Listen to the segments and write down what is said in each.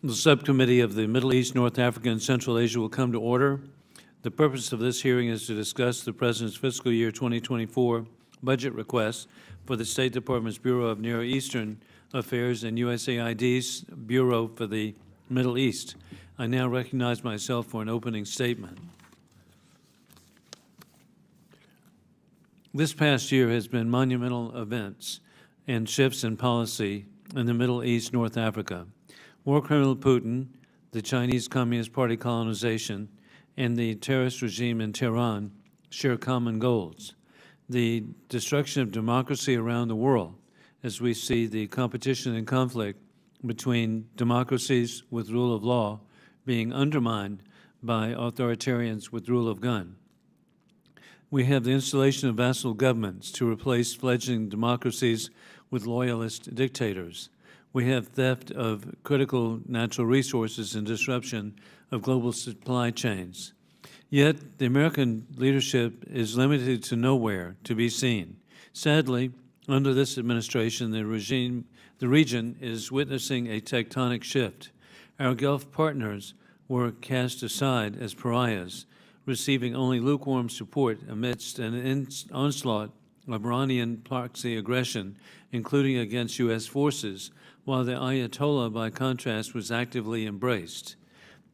The subcommittee of the Middle East, North Africa, and Central Asia will come to order. The purpose of this hearing is to discuss the President's fiscal year 2024 budget request for the State Department's Bureau of Near Eastern Affairs and USAID's Bureau for the Middle East. I now recognize myself for an opening statement. This past year has been monumental events and shifts in policy in the Middle East, North Africa. War criminal Putin, the Chinese Communist Party colonization, and the terrorist regime in Tehran share common goals. The destruction of democracy around the world, as we see the competition and conflict between democracies with rule of law being undermined by authoritarians with rule of gun. We have the installation of vassal governments to replace fledgling democracies with loyalist dictators. We have theft of critical natural resources and disruption of global supply chains. Yet, the American leadership is limited to nowhere to be seen. Sadly, under this administration, the region is witnessing a tectonic shift. Our Gulf partners were cast aside as pariahs, receiving only lukewarm support amidst an onslaught of Iranian proxy aggression, including against U.S. forces, while the Ayatollah, by contrast, was actively embraced.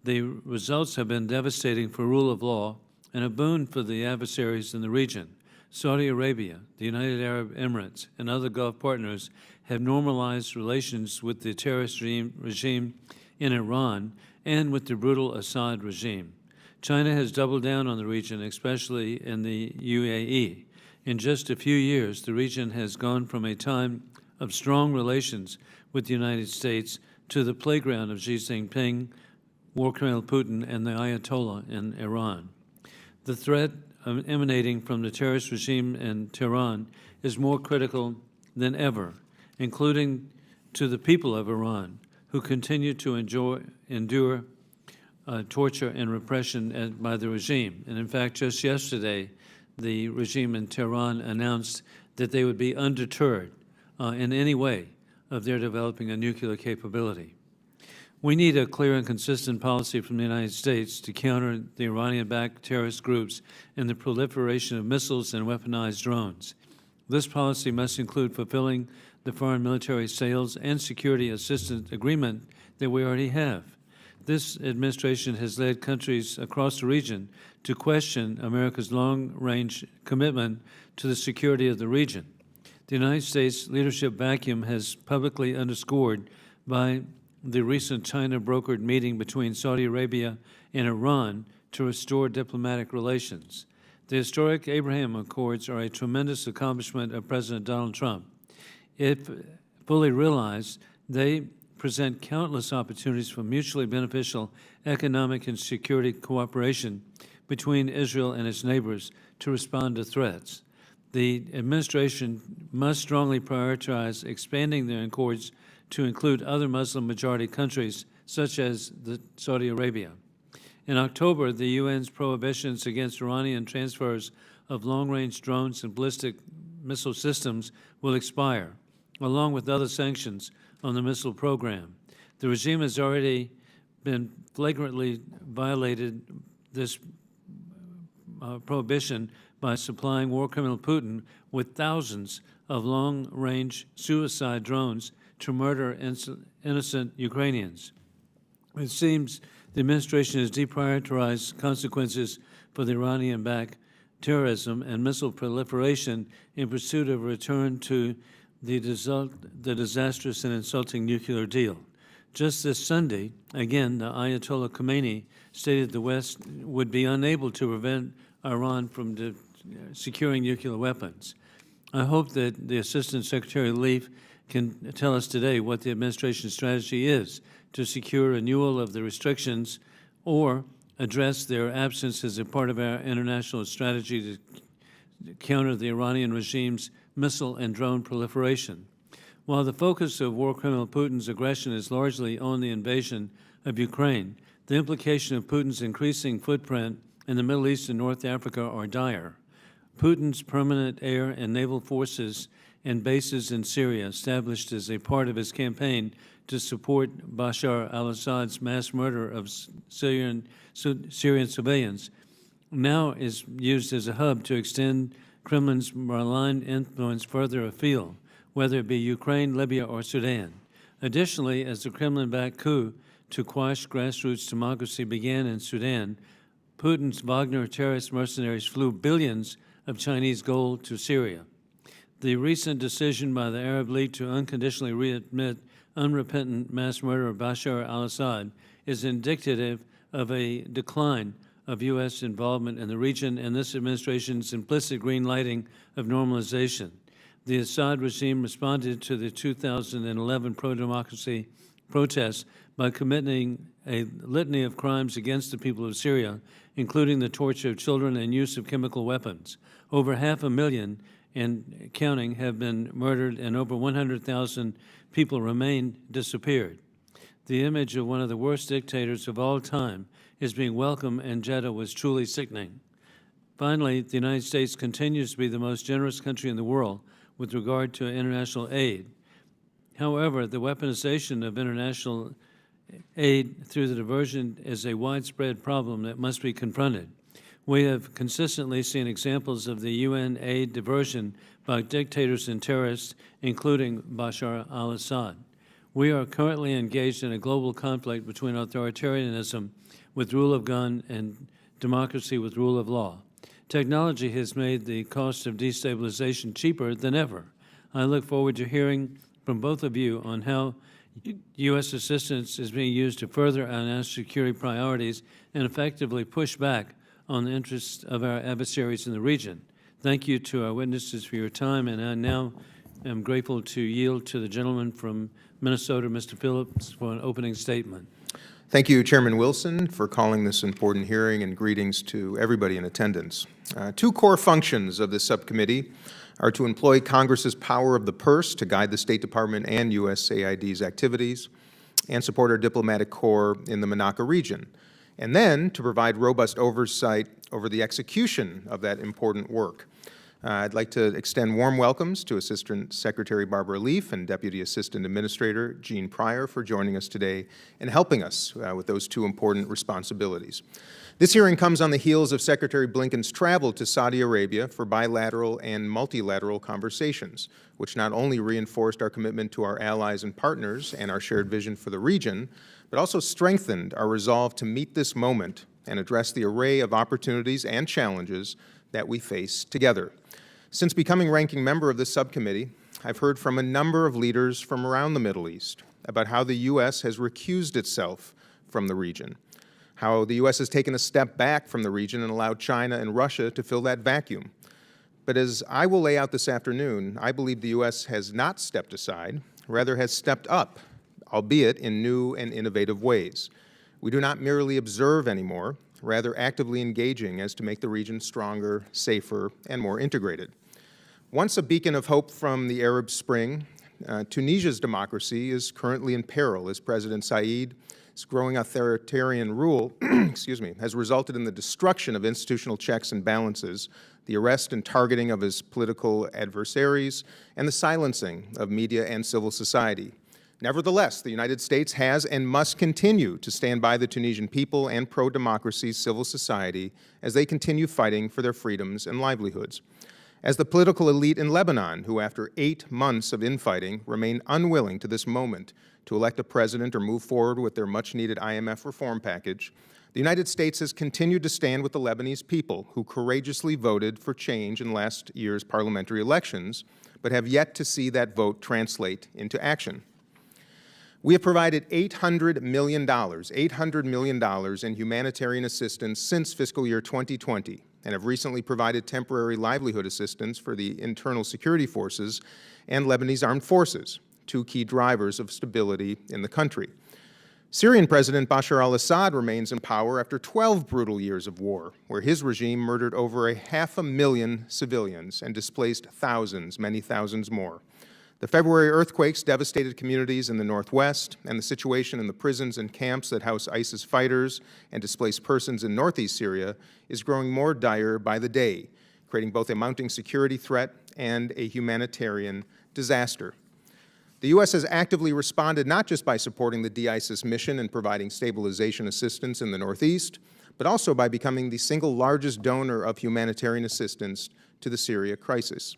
The results have been devastating for rule of law and a boon for the adversaries in the region. Saudi Arabia, the United Arab Emirates, and other Gulf partners have normalized relations with the terrorist regime in Iran and with the brutal Assad regime. China has doubled down on the region, especially in the UAE. In just a few years, the region has gone from a time of strong relations with the United States to the playground of Xi Jinping, war criminal Putin, and the Ayatollah in Iran. The threat emanating from the terrorist regime in Tehran is more critical than ever, including to the people of Iran, who continue to endure torture and repression by the regime. And in fact, just yesterday, the regime in Tehran announced that they would be undeterred in any way of their developing a nuclear capability. We need a clear and consistent policy from the United States to counter the Iranian-backed terrorist groups and the proliferation of missiles and weaponized drones. This policy must include fulfilling the foreign military sales and security assistance agreement that we already have. This administration has led countries across the region to question America's long-range commitment to the security of the region. The United States leadership vacuum has publicly underscored by the recent China-brokered meeting between Saudi Arabia and Iran to restore diplomatic relations. The historic Abraham Accords are a tremendous accomplishment of President Donald Trump. If fully realized, they present countless opportunities for mutually beneficial economic and security cooperation between Israel and its neighbors to respond to threats. The administration must strongly prioritize expanding their accords to include other Muslim-majority countries, such as Saudi Arabia. In October, the UN's prohibitions against Iranian transfers of long-range drones and ballistic missile systems will expire, along with other sanctions on the missile program. The regime has already been flagrantly violated this prohibition by supplying war criminal Putin with thousands of long-range suicide drones to murder innocent Ukrainians. It seems the administration has deprioritized consequences for the Iranian-backed terrorism and missile proliferation in pursuit of a return to the disastrous and insulting nuclear deal. Just this Sunday, again, the Ayatollah Khomeini stated the West would be unable to prevent Iran from securing nuclear weapons. I hope that the Assistant Secretary Leaf can tell us today what the administration's strategy is to secure renewal of the restrictions or address their absence as a part of our international strategy to counter the Iranian regime's missile and drone proliferation. While the focus of war criminal Putin's aggression is largely on the invasion of Ukraine, the implication of Putin's increasing footprint in the Middle East and North Africa are dire. Putin's permanent air and naval forces and bases in Syria established as a part of his campaign to support Bashar al-Assad's mass murder of Syrian civilians, now is used as a hub to extend Kremlin's malign influence further afield, whether it be Ukraine, Libya, or Sudan. Additionally, as the Kremlin-backed coup to quash grassroots democracy began in Sudan, Putin's Wagner terrorist mercenaries flew billions of Chinese gold to Syria. The recent decision by the Arab League to unconditionally readmit unrepentant mass murder of Bashar al-Assad is indicative of a decline of U.S. involvement in the region and this administration's implicit green lighting of normalization. The Assad regime responded to the 2011 pro-democracy protests by committing a litany of crimes against the people of Syria, including the torture of children and use of chemical weapons. Over 500,000 and counting have been murdered, and over 100,000 people remain disappeared. The image of one of the worst dictators of all time is being welcomed, and Jeddah was truly sickening. Finally, the United States continues to be the most generous country in the world with regard to international aid. However, the weaponization of international aid through the diversion is a widespread problem that must be confronted. We have consistently seen examples of the UN aid diversion by dictators and terrorists, including Bashar al-Assad. We are currently engaged in a global conflict between authoritarianism with rule of gun and democracy with rule of law. Technology has made the cost of destabilization cheaper than ever. I look forward to hearing from both of you on how U.S. assistance is being used to further our national security priorities and effectively push back on the interests of our adversaries in the region. Thank you to our witnesses for your time, and I now am grateful to yield to the gentleman from Minnesota, Mr. Phillips, for an opening statement. Thank you, Chairman Wilson, for calling this important hearing, and greetings to everybody in attendance. Two core functions of this subcommittee are to employ Congress's power of the purse to guide the State Department and USAID's activities and support our diplomatic corps in the Monaco region, and then to provide robust oversight over the execution of that important work. I'd like to extend warm welcomes to Assistant Secretary Barbara Leaf and Deputy Assistant Administrator Jeanne Pryor for joining us today and helping us with those two important responsibilities. This hearing comes on the heels of Secretary Blinken's travel to Saudi Arabia for bilateral and multilateral conversations, which not only reinforced our commitment to our allies and partners and our shared vision for the region, but also strengthened our resolve to meet this moment and address the array of opportunities and challenges that we face together. Since becoming ranking member of this subcommittee, I've heard from a number of leaders from around the Middle East about how the U.S. has recused itself from the region, how the U.S. has taken a step back from the region and allowed China and Russia to fill that vacuum. But as I will lay out this afternoon, I believe the U.S. has not stepped aside, rather has stepped up, albeit in new and innovative ways. We do not merely observe anymore, rather actively engaging as to make the region stronger, safer, and more integrated. Once a beacon of hope from the Arab Spring, Tunisia's democracy is currently in peril as President Said's growing authoritarian rule has resulted in the destruction of institutional checks and balances, the arrest and targeting of his political adversaries, and the silencing of media and civil society. Nevertheless, the United States has and must continue to stand by the Tunisian people and pro-democracy civil society as they continue fighting for their freedoms and livelihoods. As the political elite in Lebanon, who after 8 months of infighting remain unwilling to this moment to elect a president or move forward with their much-needed IMF reform package, the United States has continued to stand with the Lebanese people who courageously voted for change in last year's parliamentary elections, but have yet to see that vote translate into action. We have provided $800 million in humanitarian assistance since fiscal year 2020, and have recently provided temporary livelihood assistance for the internal security forces and Lebanese armed forces, two key drivers of stability in the country. Syrian President Bashar al-Assad remains in power after 12 brutal years of war, where his regime murdered over 500,000 civilians and displaced thousands, many thousands more. The February earthquakes devastated communities in the northwest, and the situation in the prisons and camps that house ISIS fighters and displaced persons in northeast Syria is growing more dire by the day, creating both a mounting security threat and a humanitarian disaster. The U.S. has actively responded not just by supporting the de-ISIS mission and providing stabilization assistance in the Northeast, but also by becoming the single largest donor of humanitarian assistance to the Syria crisis.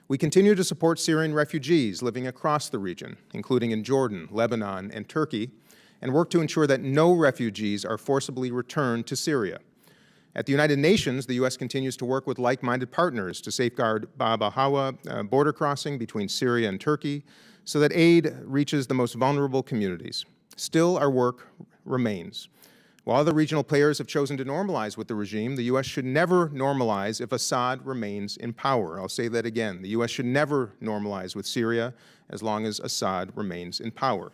We continue to support Syrian refugees living across the region, including in Jordan, Lebanon, and Turkey, and work to ensure that no refugees are forcibly returned to Syria. At the United Nations, the U.S. continues to work with like-minded partners to safeguard Bab al-Hawa border crossing between Syria and Turkey so that aid reaches the most vulnerable communities. Still, our work remains. While other regional players have chosen to normalize with the regime, the U.S. should never normalize if Assad remains in power. I'll say that again. The U.S. should never normalize with Syria as long as Assad remains in power.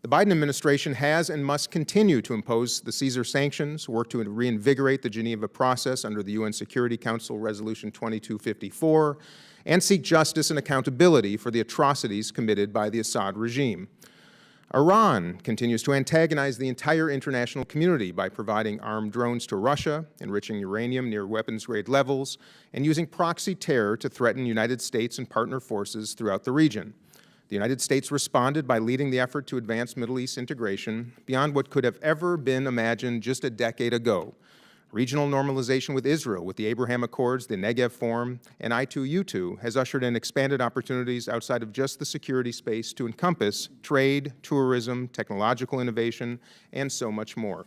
The Biden administration has and must continue to impose the Caesar sanctions, work to reinvigorate the Geneva process under the UN Security Council Resolution 2254, and seek justice and accountability for the atrocities committed by the Assad regime. Iran continues to antagonize the entire international community by providing armed drones to Russia, enriching uranium near weapons-grade levels, and using proxy terror to threaten United States and partner forces throughout the region. The United States responded by leading the effort to advance Middle East integration beyond what could have ever been imagined just a decade ago. Regional normalization with Israel, with the Abraham Accords, the Negev Forum, and I-2U2 has ushered in expanded opportunities outside of just the security space to encompass trade, tourism, technological innovation, and so much more.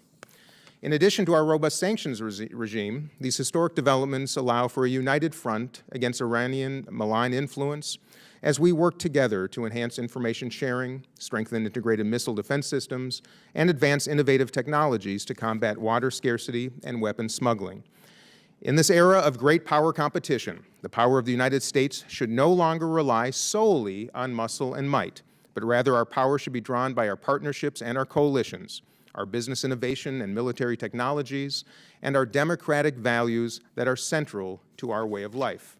In addition to our robust sanctions regime, these historic developments allow for a united front against Iranian malign influence as we work together to enhance information sharing, strengthen integrated missile defense systems, and advance innovative technologies to combat water scarcity and weapons smuggling. In this era of great power competition, the power of the United States should no longer rely solely on muscle and might, but rather our power should be drawn by our partnerships and our coalitions, our business innovation and military technologies, and our democratic values that are central to our way of life.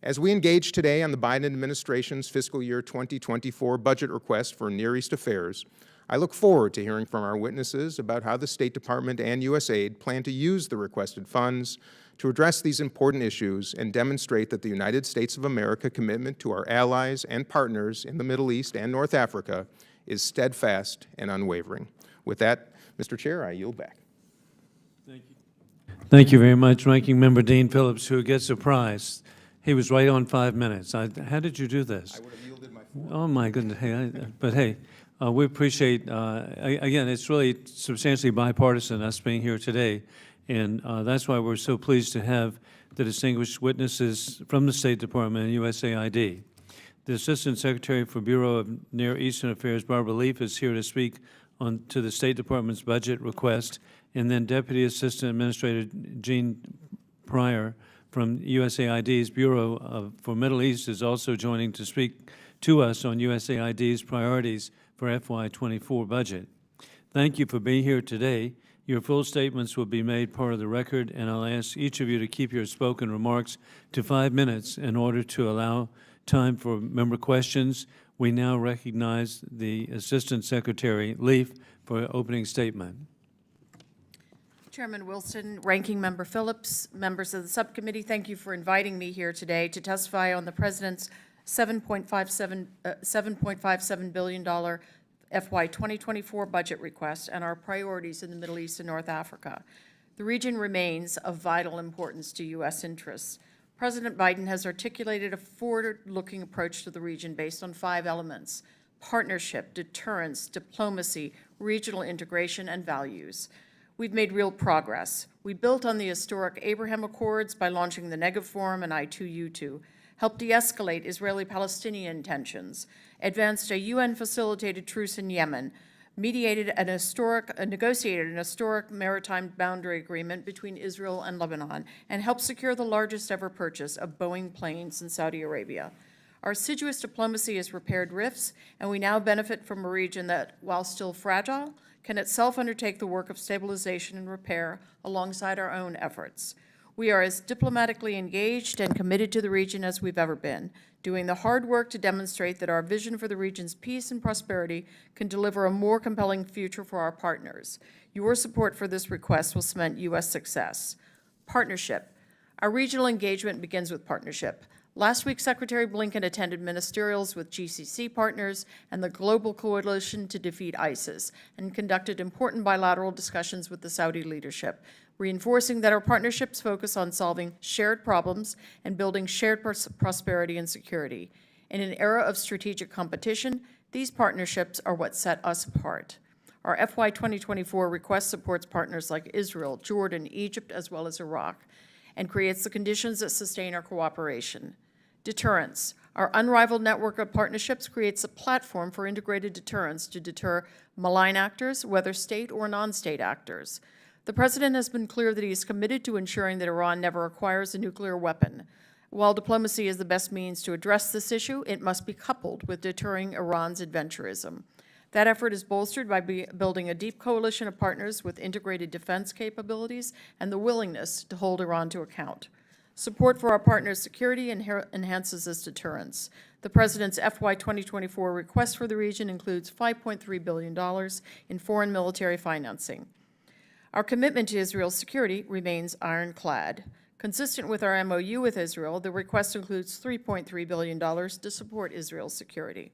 As we engage today on the Biden administration's fiscal year 2024 budget request for Near East affairs, I look forward to hearing from our witnesses about how the State Department and USAID plan to use the requested funds to address these important issues and demonstrate that the United States of America commitment to our allies and partners in the Middle East and North Africa is steadfast and unwavering. With that, Mr. Chair, I yield back. Thank you. Thank you very much, Ranking Member Dean Phillips, who gets a prize. He was right on 5 minutes. How did you do this? I would have yielded my Oh, my goodness. Hey, we appreciate, again, it's really substantially bipartisan, us being here today, and that's why we're so pleased to have the distinguished witnesses from the State Department and USAID. The Assistant Secretary for Bureau of Near Eastern Affairs, Barbara Leaf, is here to speak to the State Department's budget request, and then Deputy Assistant Administrator Jeanne Pryor from USAID's Bureau for Middle East is also joining to speak to us on USAID's priorities for FY24 budget. Thank you for being here today. Your full statements will be made part of the record, and I'll ask each of you to keep your spoken remarks to 5 minutes in order to allow time for member questions. We now recognize the Assistant Secretary Leaf for an opening statement. Chairman Wilson, Ranking Member Phillips, members of the subcommittee, thank you for inviting me here today to testify on the President's $7.57 billion FY 2024 budget request and our priorities in the Middle East and North Africa. The region remains of vital importance to U.S. interests. President Biden has articulated a forward-looking approach to the region based on 5 elements: partnership, deterrence, diplomacy, regional integration, and values. We've made real progress. We built on the historic Abraham Accords by launching the Negev Forum and I-2U2, helped de-escalate Israeli-Palestinian tensions, advanced a UN-facilitated truce in Yemen, negotiated an historic maritime boundary agreement between Israel and Lebanon, and helped secure the largest ever purchase of Boeing planes in Saudi Arabia. Our assiduous diplomacy has repaired rifts, and we now benefit from a region that, while still fragile, can itself undertake the work of stabilization and repair alongside our own efforts. We are as diplomatically engaged and committed to the region as we've ever been, doing the hard work to demonstrate that our vision for the region's peace and prosperity can deliver a more compelling future for our partners. Your support for this request will cement U.S. success. Partnership. Our regional engagement begins with partnership. Last week, Secretary Blinken attended ministerials with GCC partners and the Global Coalition to Defeat ISIS and conducted important bilateral discussions with the Saudi leadership, reinforcing that our partnerships focus on solving shared problems and building shared prosperity and security. In an era of strategic competition, these partnerships are what set us apart. Our FY 2024 request supports partners like Israel, Jordan, Egypt, as well as Iraq, and creates the conditions that sustain our cooperation. Deterrence. Our unrivaled network of partnerships creates a platform for integrated deterrence to deter malign actors, whether state or non-state actors. The President has been clear that he is committed to ensuring that Iran never acquires a nuclear weapon. While diplomacy is the best means to address this issue, it must be coupled with deterring Iran's adventurism. That effort is bolstered by building a deep coalition of partners with integrated defense capabilities and the willingness to hold Iran to account. Support for our partners' security enhances this deterrence. The President's FY 2024 request for the region includes $5.3 billion in foreign military financing. Our commitment to Israel's security remains ironclad. Consistent with our MOU with Israel, the request includes $3.3 billion to support Israel's security.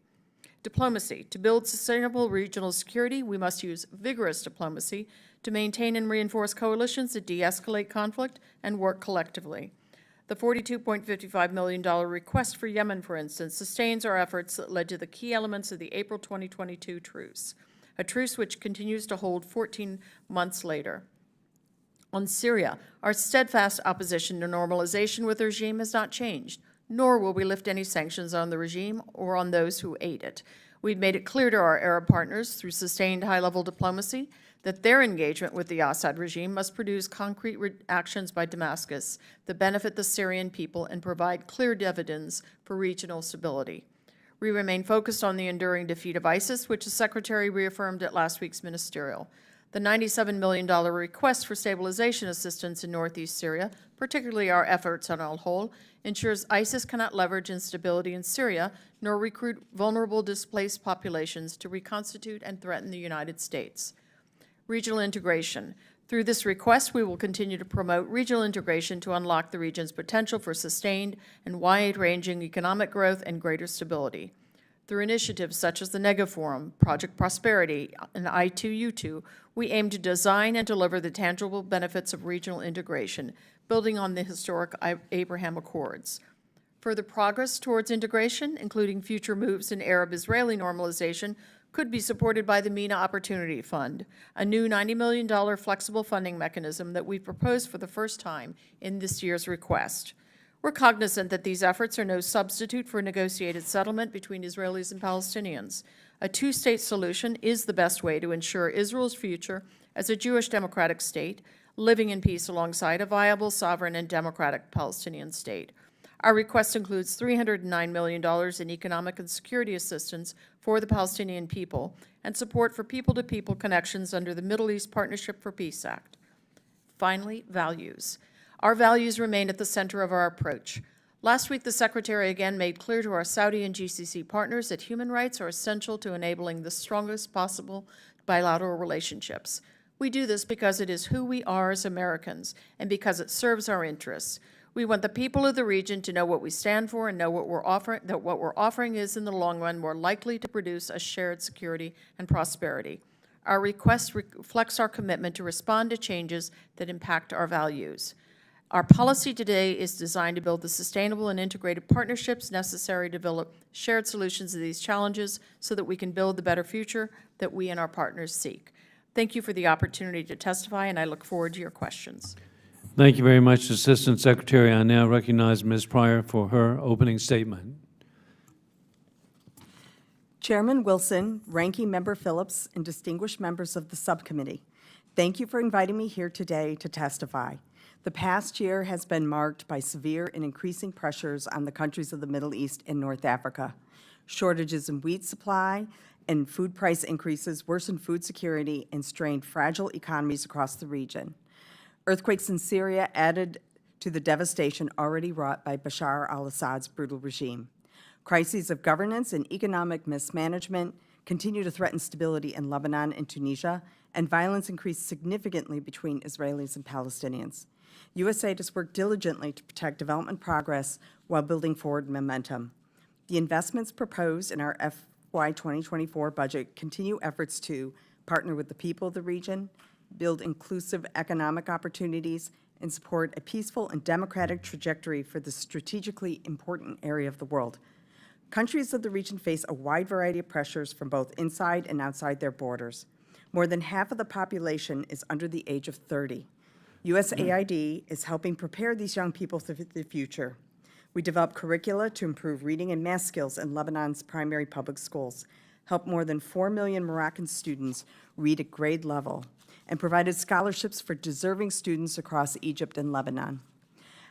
Diplomacy. To build sustainable regional security, we must use vigorous diplomacy to maintain and reinforce coalitions that de-escalate conflict and work collectively. The $42.55 million request for Yemen, for instance, sustains our efforts that led to the key elements of the April 2022 truce, a truce which continues to hold 14 months later. On Syria, our steadfast opposition to normalization with the regime has not changed, nor will we lift any sanctions on the regime or on those who aid it. We've made it clear to our Arab partners through sustained high-level diplomacy that their engagement with the Assad regime must produce concrete actions by Damascus that benefit the Syrian people and provide clear dividends for regional stability. We remain focused on the enduring defeat of ISIS, which the Secretary reaffirmed at last week's ministerial. The $97 million request for stabilization assistance in northeast Syria, particularly our efforts on Al-Hol, ensures ISIS cannot leverage instability in Syria nor recruit vulnerable displaced populations to reconstitute and threaten the United States. Regional integration. Through this request, we will continue to promote regional integration to unlock the region's potential for sustained and wide-ranging economic growth and greater stability. Through initiatives such as the NEGA Forum, Project Prosperity, and I2U2, we aim to design and deliver the tangible benefits of regional integration, building on the historic Abraham Accords. Further progress towards integration, including future moves in Arab-Israeli normalization, could be supported by the MENA Opportunity Fund, a new $90 million flexible funding mechanism that we proposed for the first time in this year's request. We're cognizant that these efforts are no substitute for a negotiated settlement between Israelis and Palestinians. A two-state solution is the best way to ensure Israel's future as a Jewish democratic state, living in peace alongside a viable, sovereign, and democratic Palestinian state. Our request includes $309 million in economic and security assistance for the Palestinian people and support for people-to-people connections under the Middle East Partnership for Peace Act. Finally, values. Our values remain at the center of our approach. Last week, the Secretary again made clear to our Saudi and GCC partners that human rights are essential to enabling the strongest possible bilateral relationships. We do this because it is who we are as Americans and because it serves our interests. We want the people of the region to know what we stand for and know what we're offering is in the long run more likely to produce a shared security and prosperity. Our request reflects our commitment to respond to changes that impact our values. Our policy today is designed to build the sustainable and integrated partnerships necessary to develop shared solutions to these challenges so that we can build the better future that we and our partners seek. Thank you for the opportunity to testify, and I look forward to your questions. Thank you very much, Assistant Secretary. I now recognize Ms. Pryor for her opening statement. Chairman Wilson, Ranking Member Phillips, and distinguished members of the subcommittee, thank you for inviting me here today to testify. The past year has been marked by severe and increasing pressures on the countries of the Middle East and North Africa. Shortages in wheat supply and food price increases worsened food security and strained fragile economies across the region. Earthquakes in Syria added to the devastation already wrought by Bashar al-Assad's brutal regime. Crises of governance and economic mismanagement continue to threaten stability in Lebanon and Tunisia, and violence increased significantly between Israelis and Palestinians. USAID has worked diligently to protect development progress while building forward momentum. The investments proposed in our FY 2024 budget continue efforts to partner with the people of the region, build inclusive economic opportunities, and support a peaceful and democratic trajectory for the strategically important area of the world. Countries of the region face a wide variety of pressures from both inside and outside their borders. More than half of the population is under the age of 30. USAID is helping prepare these young people for the future. We developed curricula to improve reading and math skills in Lebanon's primary public schools, helped more than 4 million Moroccan students read at grade level, and provided scholarships for deserving students across Egypt and Lebanon.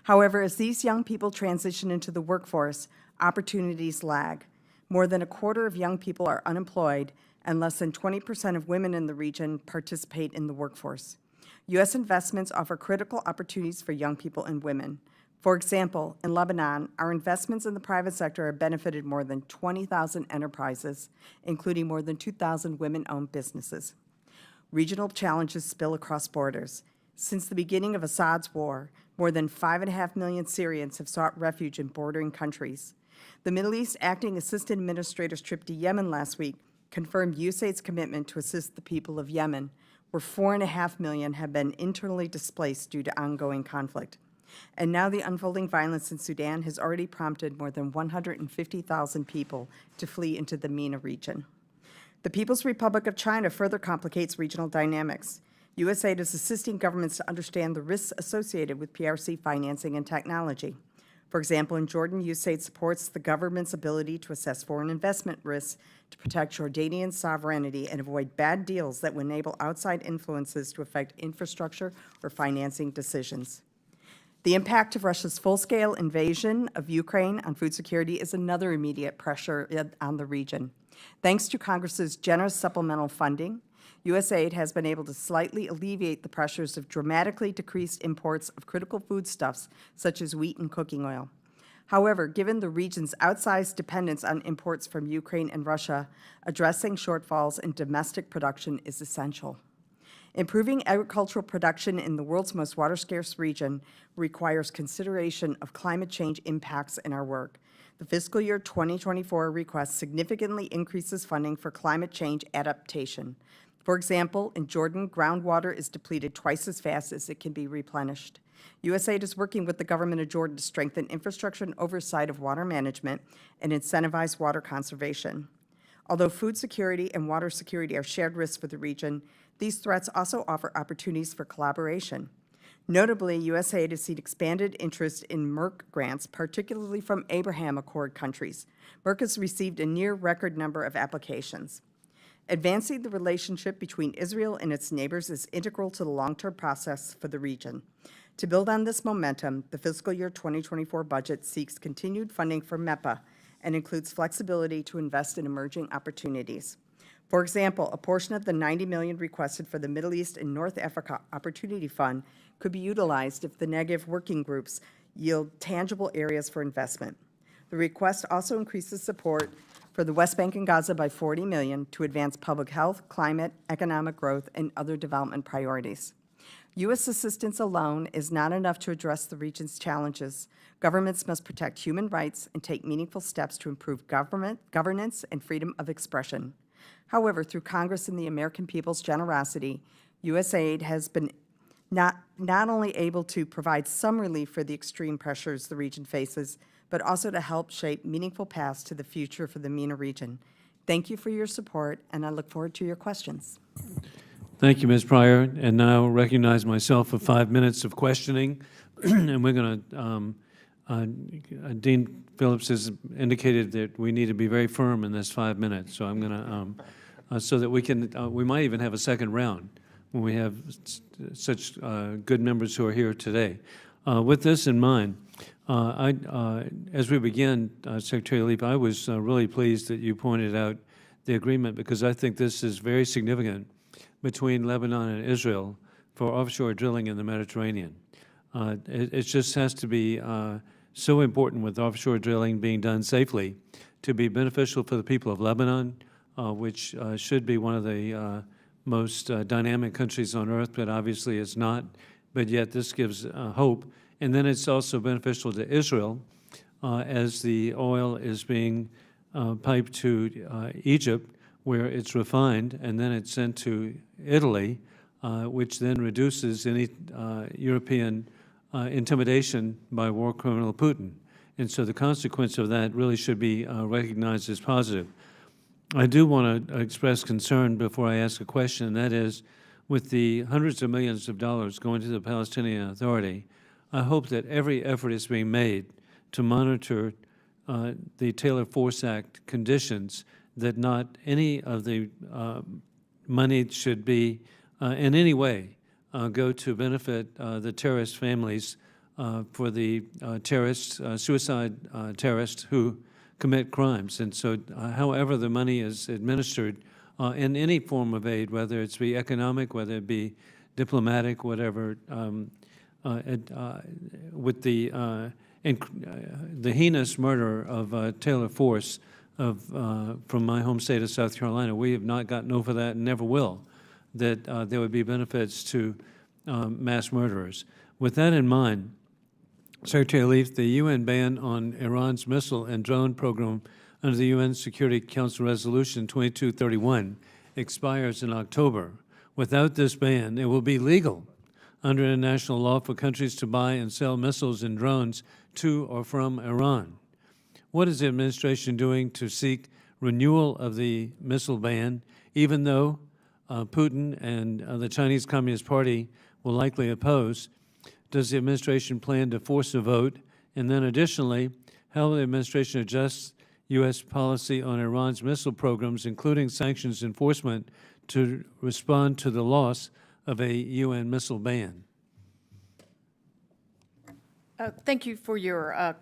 However, as these young people transition into the workforce, opportunities lag. More than a quarter of young people are unemployed, and less than 20% of women in the region participate in the workforce. U.S. investments offer critical opportunities for young people and women. For example, in Lebanon, our investments in the private sector have benefited more than 20,000 enterprises, including more than 2,000 women-owned businesses. Regional challenges spill across borders. Since the beginning of Assad's war, more than 5.5 million Syrians have sought refuge in bordering countries. The Middle East Acting Assistant Administrator's trip to Yemen last week confirmed USAID's commitment to assist the people of Yemen, where 4.5 million have been internally displaced due to ongoing conflict. And now the unfolding violence in Sudan has already prompted more than 150,000 people to flee into the MENA region. The People's Republic of China further complicates regional dynamics. USAID is assisting governments to understand the risks associated with PRC financing and technology. For example, in Jordan, USAID supports the government's ability to assess foreign investment risks to protect Jordanian sovereignty and avoid bad deals that would enable outside influences to affect infrastructure or financing decisions. The impact of Russia's full-scale invasion of Ukraine on food security is another immediate pressure on the region. Thanks to Congress's generous supplemental funding, USAID has been able to slightly alleviate the pressures of dramatically decreased imports of critical foodstuffs such as wheat and cooking oil. However, given the region's outsized dependence on imports from Ukraine and Russia, addressing shortfalls in domestic production is essential. Improving agricultural production in the world's most water-scarce region requires consideration of climate change impacts in our work. The fiscal year 2024 request significantly increases funding for climate change adaptation. For example, in Jordan, groundwater is depleted twice as fast as it can be replenished. USAID is working with the government of Jordan to strengthen infrastructure and oversight of water management and incentivize water conservation. Although food security and water security are shared risks for the region, these threats also offer opportunities for collaboration. Notably, USAID has seen expanded interest in MERC grants, particularly from Abraham Accord countries. MERC has received a near-record number of applications. Advancing the relationship between Israel and its neighbors is integral to the long-term process for the region. To build on this momentum, the fiscal year 2024 budget seeks continued funding for MEPA and includes flexibility to invest in emerging opportunities. For example, a portion of the $90 million requested for the Middle East and North Africa Opportunity Fund could be utilized if the negative working groups yield tangible areas for investment. The request also increases support for the West Bank and Gaza by $40 million to advance public health, climate, economic growth, and other development priorities. U.S. assistance alone is not enough to address the region's challenges. Governments must protect human rights and take meaningful steps to improve governance and freedom of expression. However, through Congress and the American people's generosity, USAID has been not only able to provide some relief for the extreme pressures the region faces, but also to help shape meaningful paths to the future for the MENA region. Thank you for your support, and I look forward to your questions. Thank you, Ms. Pryor. And now recognize myself for 5 minutes of questioning. And we're going to, Dean Phillips has indicated that we need to be very firm in this 5 minutes. So I'm going to, so that we can, we might even have a second round when we have such good members who are here today. With this in mind, as we begin, Secretary Leap, I was really pleased that you pointed out the agreement, because I think this is very significant between Lebanon and Israel for offshore drilling in the Mediterranean. It just has to be so important with offshore drilling being done safely to be beneficial for the people of Lebanon, which should be one of the most dynamic countries on earth, but obviously it's not, but yet this gives hope. And then it's also beneficial to Israel as the oil is being piped to Egypt, where it's refined, and then it's sent to Italy, which then reduces any European intimidation by war criminal Putin. And so the consequence of that really should be recognized as positive. I do want to express concern before I ask a question, and that is, with the hundreds of millions of dollars going to the Palestinian Authority, I hope that every effort is being made to monitor the Taylor Force Act conditions, that not any of the money should be in any way go to benefit the terrorist families for the terrorists, suicide terrorists who commit crimes. And so however the money is administered in any form of aid, whether it's be economic, whether it be diplomatic, whatever, with the heinous murder of Taylor Force from my home state of South Carolina, we have not gotten over that and never will, that there would be benefits to mass murderers. With that in mind, Secretary Leaf, the UN ban on Iran's missile and drone program under the UN Security Council Resolution 2231 expires in October. Without this ban, it will be legal under international law for countries to buy and sell missiles and drones to or from Iran. What is the administration doing to seek renewal of the missile ban, even though Putin and the Chinese Communist Party will likely oppose? Does the administration plan to force a vote? And then additionally, how will the administration adjust U.S. policy on Iran's missile programs, including sanctions enforcement, to respond to the loss of a UN missile ban? Thank you for your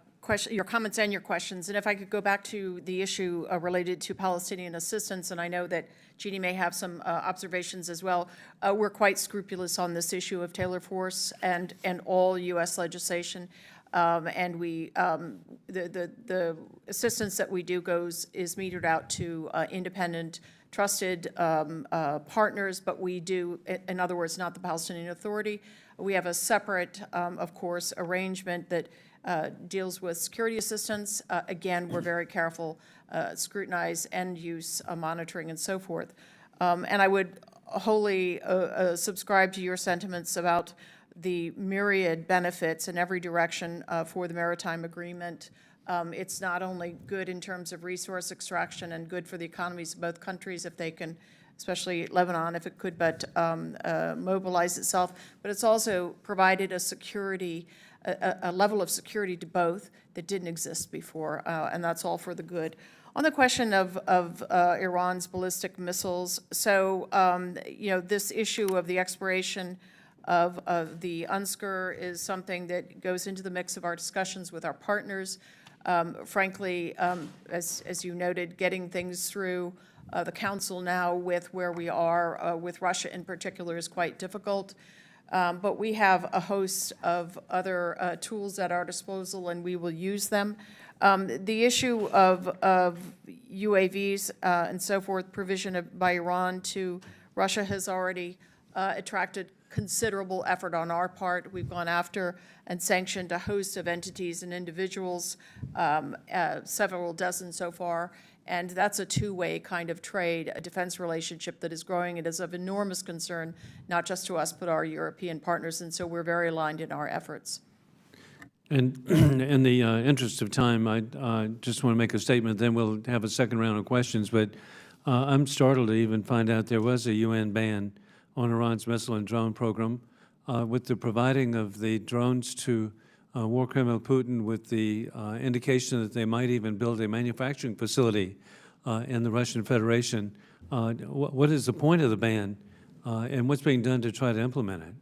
your comments and your questions. And if I could go back to the issue related to Palestinian assistance, and I know that Jeanne may have some observations as well. We're quite scrupulous on this issue of Taylor Force and all U.S. legislation. And we, the assistance that we do is metered out to independent, trusted partners, but we do, in other words, not the Palestinian Authority. We have a separate, of course, arrangement that deals with security assistance. Again, we're very careful, scrutinize end use, monitoring, and so forth. And I would wholly subscribe to your sentiments about the myriad benefits in every direction for the maritime agreement. It's not only good in terms of resource extraction and good for the economies of both countries if they can, especially Lebanon, if it could but mobilize itself, but it's also provided a security, a level of security to both that didn't exist before, and that's all for the good. On the question of Iran's ballistic missiles, so you know, this issue of the expiration of the UNSCR is something that goes into the mix of our discussions with our partners. Frankly, as you noted, getting things through the Council now with where we are with Russia in particular is quite difficult. But we have a host of other tools at our disposal, and we will use them. The issue of UAVs and so forth, provision by Iran to Russia has already attracted considerable effort on our part. We've gone after and sanctioned a host of entities and individuals, several dozen so far, and that's a two-way kind of trade, a defense relationship that is growing. It is of enormous concern, not just to us, but our European partners, and so we're very aligned in our efforts. And in the interest of time, I just want to make a statement, then we'll have a second round of questions, but I'm startled to even find out there was a UN ban on Iran's missile and drone program, with the providing of the drones to war criminal Putin, with the indication that they might even build a manufacturing facility in the Russian Federation. What is the point of the ban, and what's being done to try to implement it?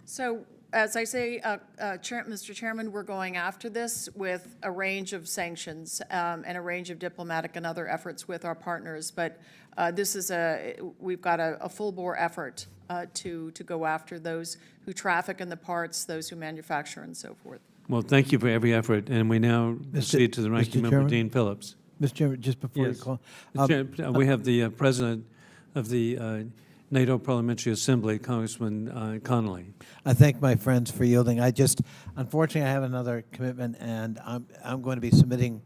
So, as I say, Mr. Chairman, we're going after this with a range of sanctions and a range of diplomatic and other efforts with our partners. But this is we've got a full-bore effort to go after those who traffic in the parts, those who manufacture, and so forth. Well, thank you for every effort, and we now proceed to the ranking member, Chairman? Dean Phillips. Mr. Chairman, just before Yes. you call. We have the president of the NATO Parliamentary Assembly, Congressman Connolly. I thank my friends for yielding. Unfortunately, I have another commitment, and I'm going to be submitting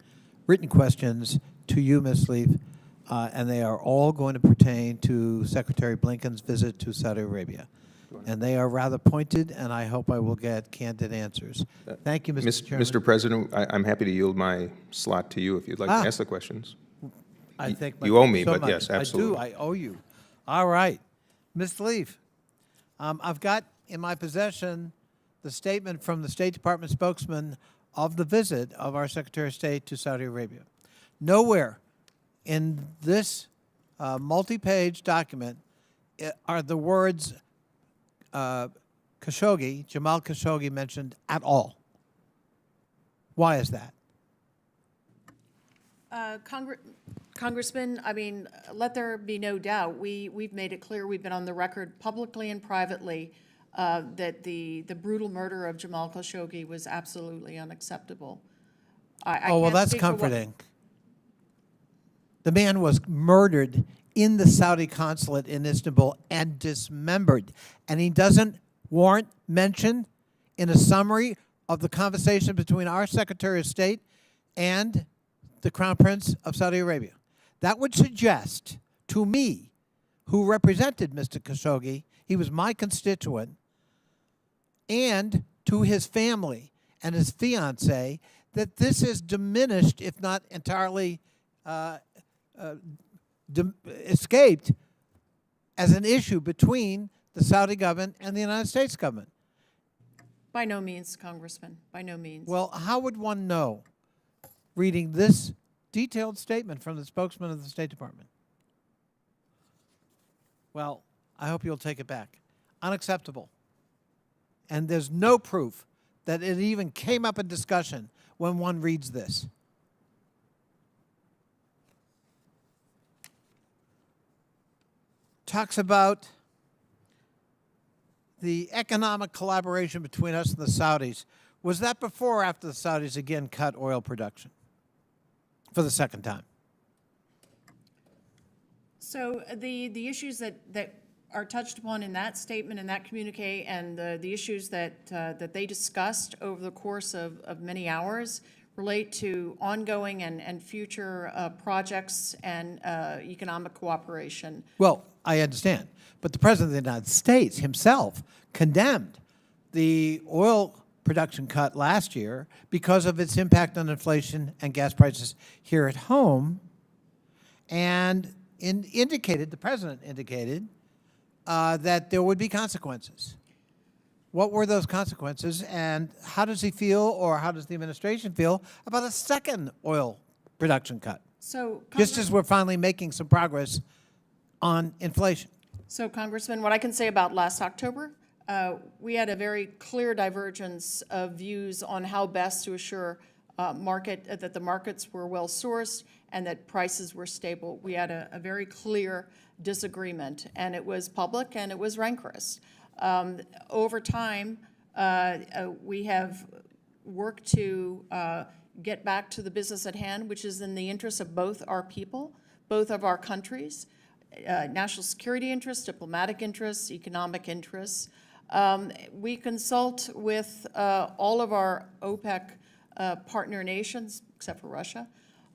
written questions to you, Ms. Leaf, and they are all going to pertain to Secretary Blinken's visit to Saudi Arabia. And they are rather pointed, and I hope I will get candid answers. Thank you, Mr. Chairman. Mr. President, I'm happy to yield my slot to you if you'd like to ask the questions. I think You owe me, so but much. yes, absolutely. I do. I owe you. All right. Ms. Leaf, I've got in my possession the statement from the State Department spokesman of the visit of our Secretary of State to Saudi Arabia. Nowhere in this multi-page document are the words Khashoggi, Jamal Khashoggi, mentioned at all. Why is that? Congressman, I mean, let there be no doubt, we've made it clear, we've been on the record publicly and privately, that the brutal murder of Jamal Khashoggi was absolutely unacceptable. I Oh, well, can't that's speak for what- comforting. The man was murdered in the Saudi consulate in Istanbul and dismembered. And he doesn't warrant mention in a summary of the conversation between our Secretary of State and the Crown Prince of Saudi Arabia. That would suggest to me, who represented Mr. Khashoggi, he was my constituent, and to his family and his fiancée, that this is diminished, if not entirely escaped, as an issue between the Saudi government and the United States government. By no means, Congressman, by no means. Well, how would one know, reading this detailed statement from the spokesman of the State Department? Well, I hope you'll take it back. Unacceptable. And there's no proof that it even came up in discussion when one reads this. Talks about the economic collaboration between us and the Saudis. Was that before or after the Saudis again cut oil production for the second time? So the issues that are touched upon in that statement and that communique, and the issues that they discussed over the course of many hours relate to ongoing and future projects and economic cooperation. Well, I understand. But the President of the United States himself condemned the oil production cut last year because of its impact on inflation and gas prices here at home, and the President indicated that there would be consequences. What were those consequences, and how does he feel, or how does the administration feel about a second oil production cut? So, Just as we're finally making some progress on inflation. So, Congressman, what I can say about last October, we had a very clear divergence of views on how best to assure that the markets were well sourced and that prices were stable. We had a very clear disagreement, and it was public and it was rancorous. Over time, we have worked to get back to the business at hand, which is in the interest of both our people, both of our countries, national security interests, diplomatic interests, economic interests. We consult with all of our OPEC partner nations, except for Russia,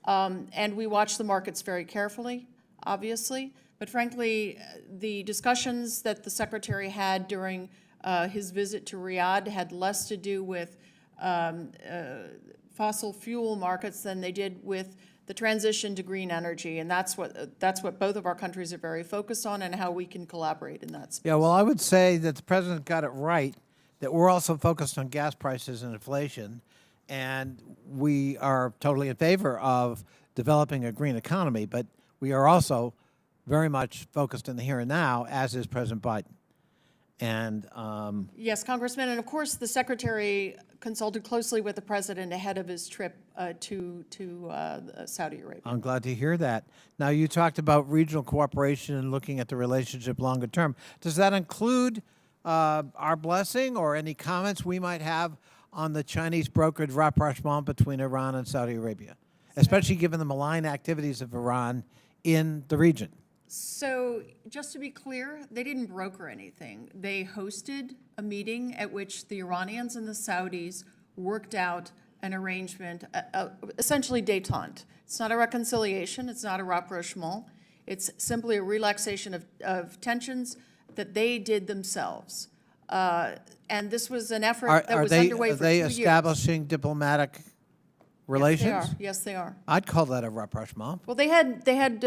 and we watch the markets very carefully, obviously. But frankly, the discussions that the Secretary had during his visit to Riyadh had less to do with fossil fuel markets than they did with the transition to green energy, and that's what both of our countries are very focused on, and how we can collaborate in that space. Yeah, well, I would say that the President got it right, that we're also focused on gas prices and inflation, and we are totally in favor of developing a green economy, but we are also very much focused in the here and now, as is President Biden. And Yes, Congressman, and of course, the Secretary consulted closely with the President ahead of his trip to Saudi Arabia. I'm glad to hear that. Now, you talked about regional cooperation and looking at the relationship longer term. Does that include our blessing or any comments we might have on the Chinese brokered rapprochement between Iran and Saudi Arabia, especially given the malign activities of Iran in the region? So just to be clear, they didn't broker anything. They hosted a meeting at which the Iranians and the Saudis worked out an arrangement, essentially détente. It's not a reconciliation, it's not a rapprochement. It's simply a relaxation of tensions that they did themselves. And this was an effort that was underway for 2 years. Are they establishing diplomatic relations? Yes, they are. I'd call that a rapprochement. Well, they had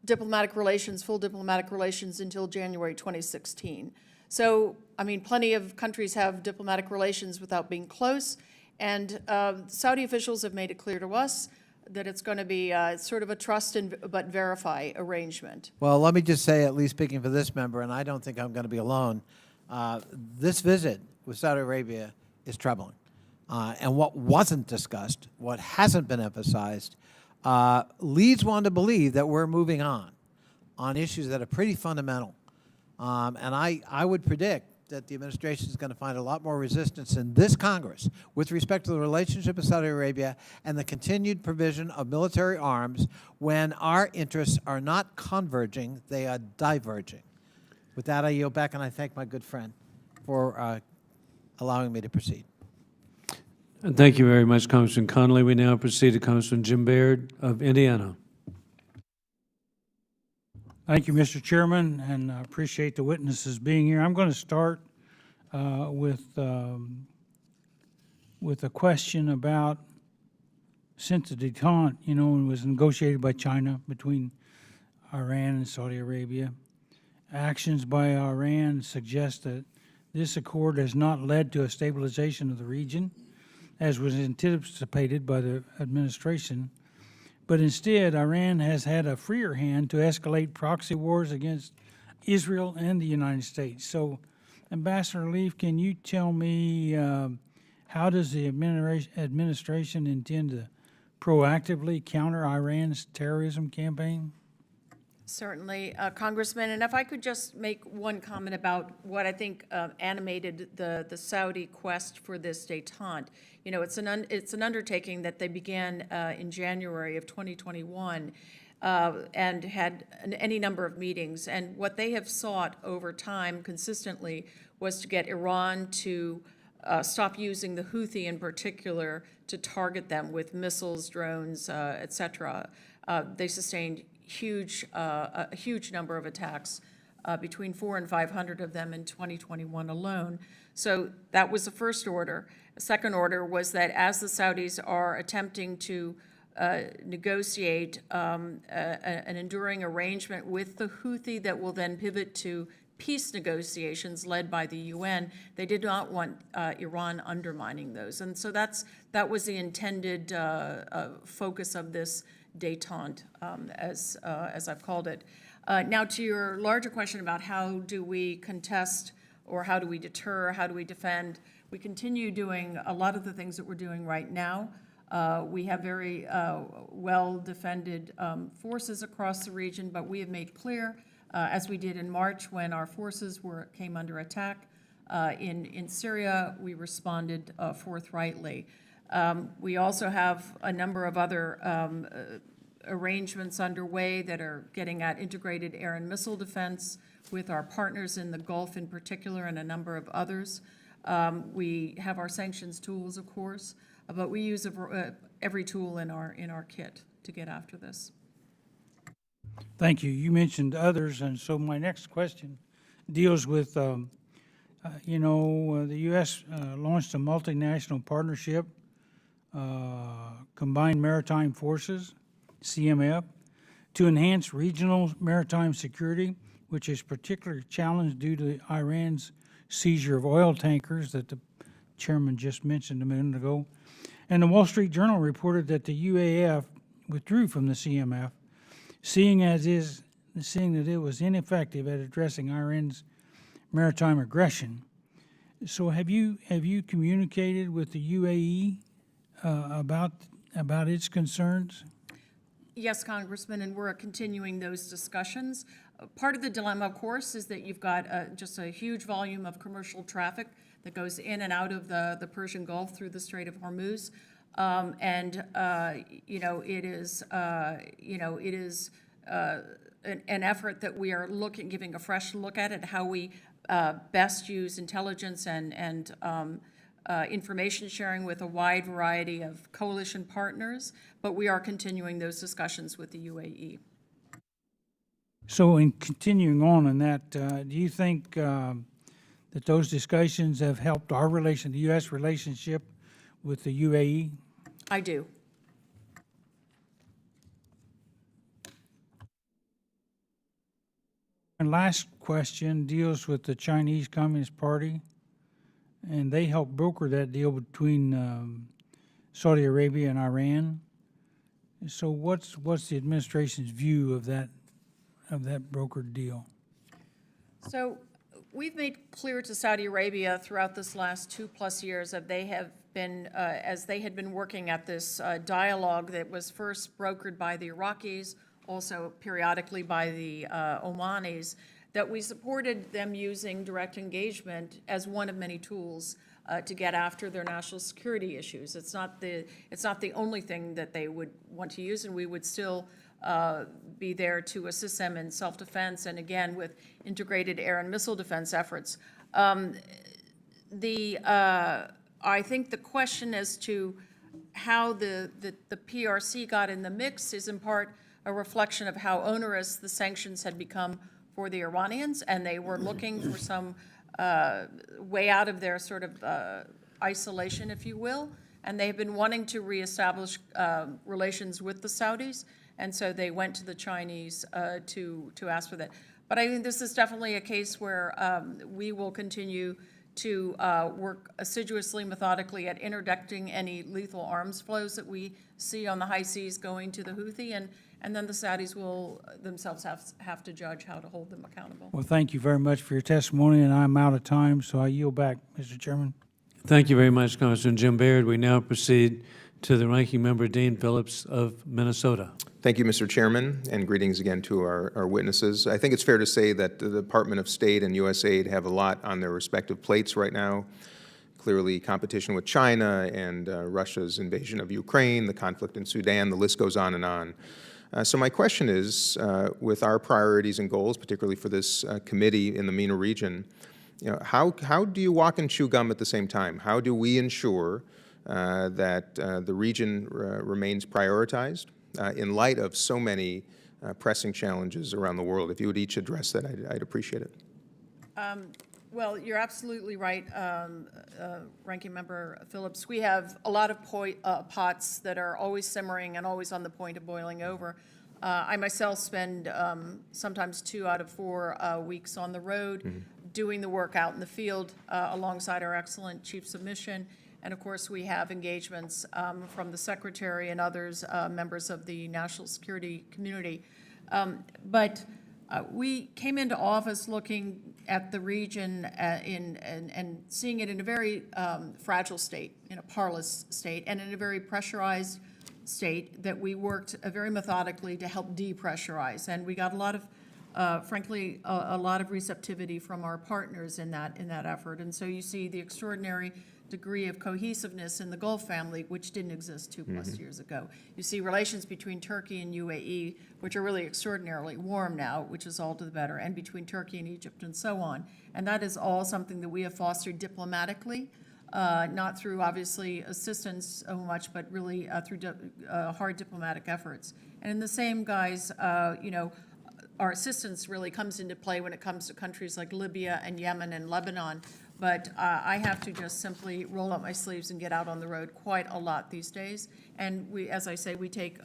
diplomatic relations, full diplomatic relations until January 2016. So, I mean, plenty of countries have diplomatic relations without being close, and Saudi officials have made it clear to us that it's going to be sort of a trust but verify arrangement. Well, let me just say, at least speaking for this member, and I don't think I'm going to be alone, this visit with Saudi Arabia is troubling. And what wasn't discussed, what hasn't been emphasized, leads one to believe that we're moving on issues that are pretty fundamental. And I would predict that the administration is going to find a lot more resistance in this Congress with respect to the relationship with Saudi Arabia and the continued provision of military arms when our interests are not converging, they are diverging. With that, I yield back, and I thank my good friend for allowing me to proceed. And thank you very much, Congressman Connolly. We now proceed to Congressman Jim Baird of Indiana. Thank you, Mr. Chairman, and I appreciate the witnesses being here. I'm going to start with a question about, since the détente, was negotiated by China between Iran and Saudi Arabia. Actions by Iran suggest that this accord has not led to a stabilization of the region, as was anticipated by the administration, but instead Iran has had a freer hand to escalate proxy wars against Israel and the United States. So, Ambassador Leaf, can you tell me how does the administration intend to proactively counter Iran's terrorism campaign? Certainly, Congressman, and if I could just make one comment about what I think animated the Saudi quest for this détente. It's an undertaking that they began in January of 2021 and had any number of meetings. And what they have sought over time consistently was to get Iran to stop using the Houthi in particular to target them with missiles, drones, et cetera. They sustained a huge number of attacks, between 400 and 500 of them in 2021 alone. So that was the first order. The second order was that as the Saudis are attempting to negotiate an enduring arrangement with the Houthi that will then pivot to peace negotiations led by the UN, they did not want Iran undermining those. And so that was the intended focus of this détente, as I've called it. Now, to your larger question about how do we contest or how do we deter, how do we defend, we continue doing a lot of the things that we're doing right now. We have very well-defended forces across the region, but we have made clear, as we did in March when our forces came under attack in Syria, we responded forthrightly. We also have a number of other arrangements underway that are getting at integrated air and missile defense with our partners in the Gulf in particular and a number of others. We have our sanctions tools, of course, but we use every tool in our kit to get after this. Thank you. You mentioned others, and so my next question deals with, the U.S. Launched a multinational partnership, Combined Maritime Forces, CMF, to enhance regional maritime security, which is particularly challenged due to Iran's seizure of oil tankers that the chairman just mentioned a minute ago. And the Wall Street Journal reported that the UAF withdrew from the CMF, seeing that it was ineffective at addressing Iran's maritime aggression. So have you communicated with the UAE about its concerns? Yes, Congressman, and we're continuing those discussions. Part of the dilemma, of course, is that you've got just a huge volume of commercial traffic that goes in and out of the Persian Gulf through the Strait of Hormuz, it is an effort that we are giving a fresh look at how we best use intelligence and information sharing with a wide variety of coalition partners, but we are continuing those discussions with the UAE. So in continuing on in that, do you think that those discussions have helped our the U.S. relationship with the UAE? I do. And last question deals with the Chinese Communist Party, and they helped broker that deal between Saudi Arabia and Iran. So what's the administration's view of that brokered deal? So we've made clear to Saudi Arabia throughout this last 2+ years that they have been, as they had been working at this dialogue that was first brokered by the Iraqis, also periodically by the Omanis, that we supported them using direct engagement as one of many tools to get after their national security issues. It's not the only thing that they would want to use, and we would still be there to assist them in self-defense and, again, with integrated air and missile defense efforts. I think the question as to how the PRC got in the mix is in part a reflection of how onerous the sanctions had become for the Iranians, and they were looking for some way out of their sort of isolation, if you will, and they've been wanting to reestablish relations with the Saudis, and so they went to the Chinese to ask for that. But I think this is definitely a case where we will continue to work assiduously, methodically at interdicting any lethal arms flows that we see on the high seas going to the Houthi, and then the Saudis will themselves have to judge how to hold them accountable. Well, thank you very much for your testimony, and I'm out of time, so I yield back, Mr. Chairman. Thank you very much, Congressman Jim Baird. We now proceed to the Ranking Member Dean Phillips of Minnesota. Thank you, Mr. Chairman, and greetings again to our witnesses. I think it's fair to say that the Department of State and USAID have a lot on their respective plates right now. Clearly, competition with China and Russia's invasion of Ukraine, the conflict in Sudan, the list goes on and on. So my question is, with our priorities and goals, particularly for this committee in the MENA region, how do you walk and chew gum at the same time? How do we ensure that the region remains prioritized in light of so many pressing challenges around the world? If you would each address that, I'd appreciate it. Well, you're absolutely right, Ranking Member Phillips. We have a lot of pots that are always simmering and always on the point of boiling over. I myself spend sometimes 2 out of 4 weeks on the road doing the work out in the field alongside our excellent chiefs of mission. And of course, we have engagements from the Secretary and others, members of the national security community. But we came into office looking at the region and seeing it in a very fragile state, in a parlous state, and in a very pressurized state that we worked very methodically to help depressurize. And we got a lot of, frankly, a lot of receptivity from our partners in that effort. And so you see the extraordinary degree of cohesiveness in the Gulf family, which didn't exist 2+ years ago. You see relations between Turkey and UAE, which are really extraordinarily warm now, which is all to the better, and between Turkey and Egypt and so on. And that is all something that we have fostered diplomatically, not through, obviously, assistance so much, but really through hard diplomatic efforts. And in the same guise, our assistance really comes into play when it comes to countries like Libya and Yemen and Lebanon. But I have to just simply roll up my sleeves and get out on the road quite a lot these days. And we, as I say, we take,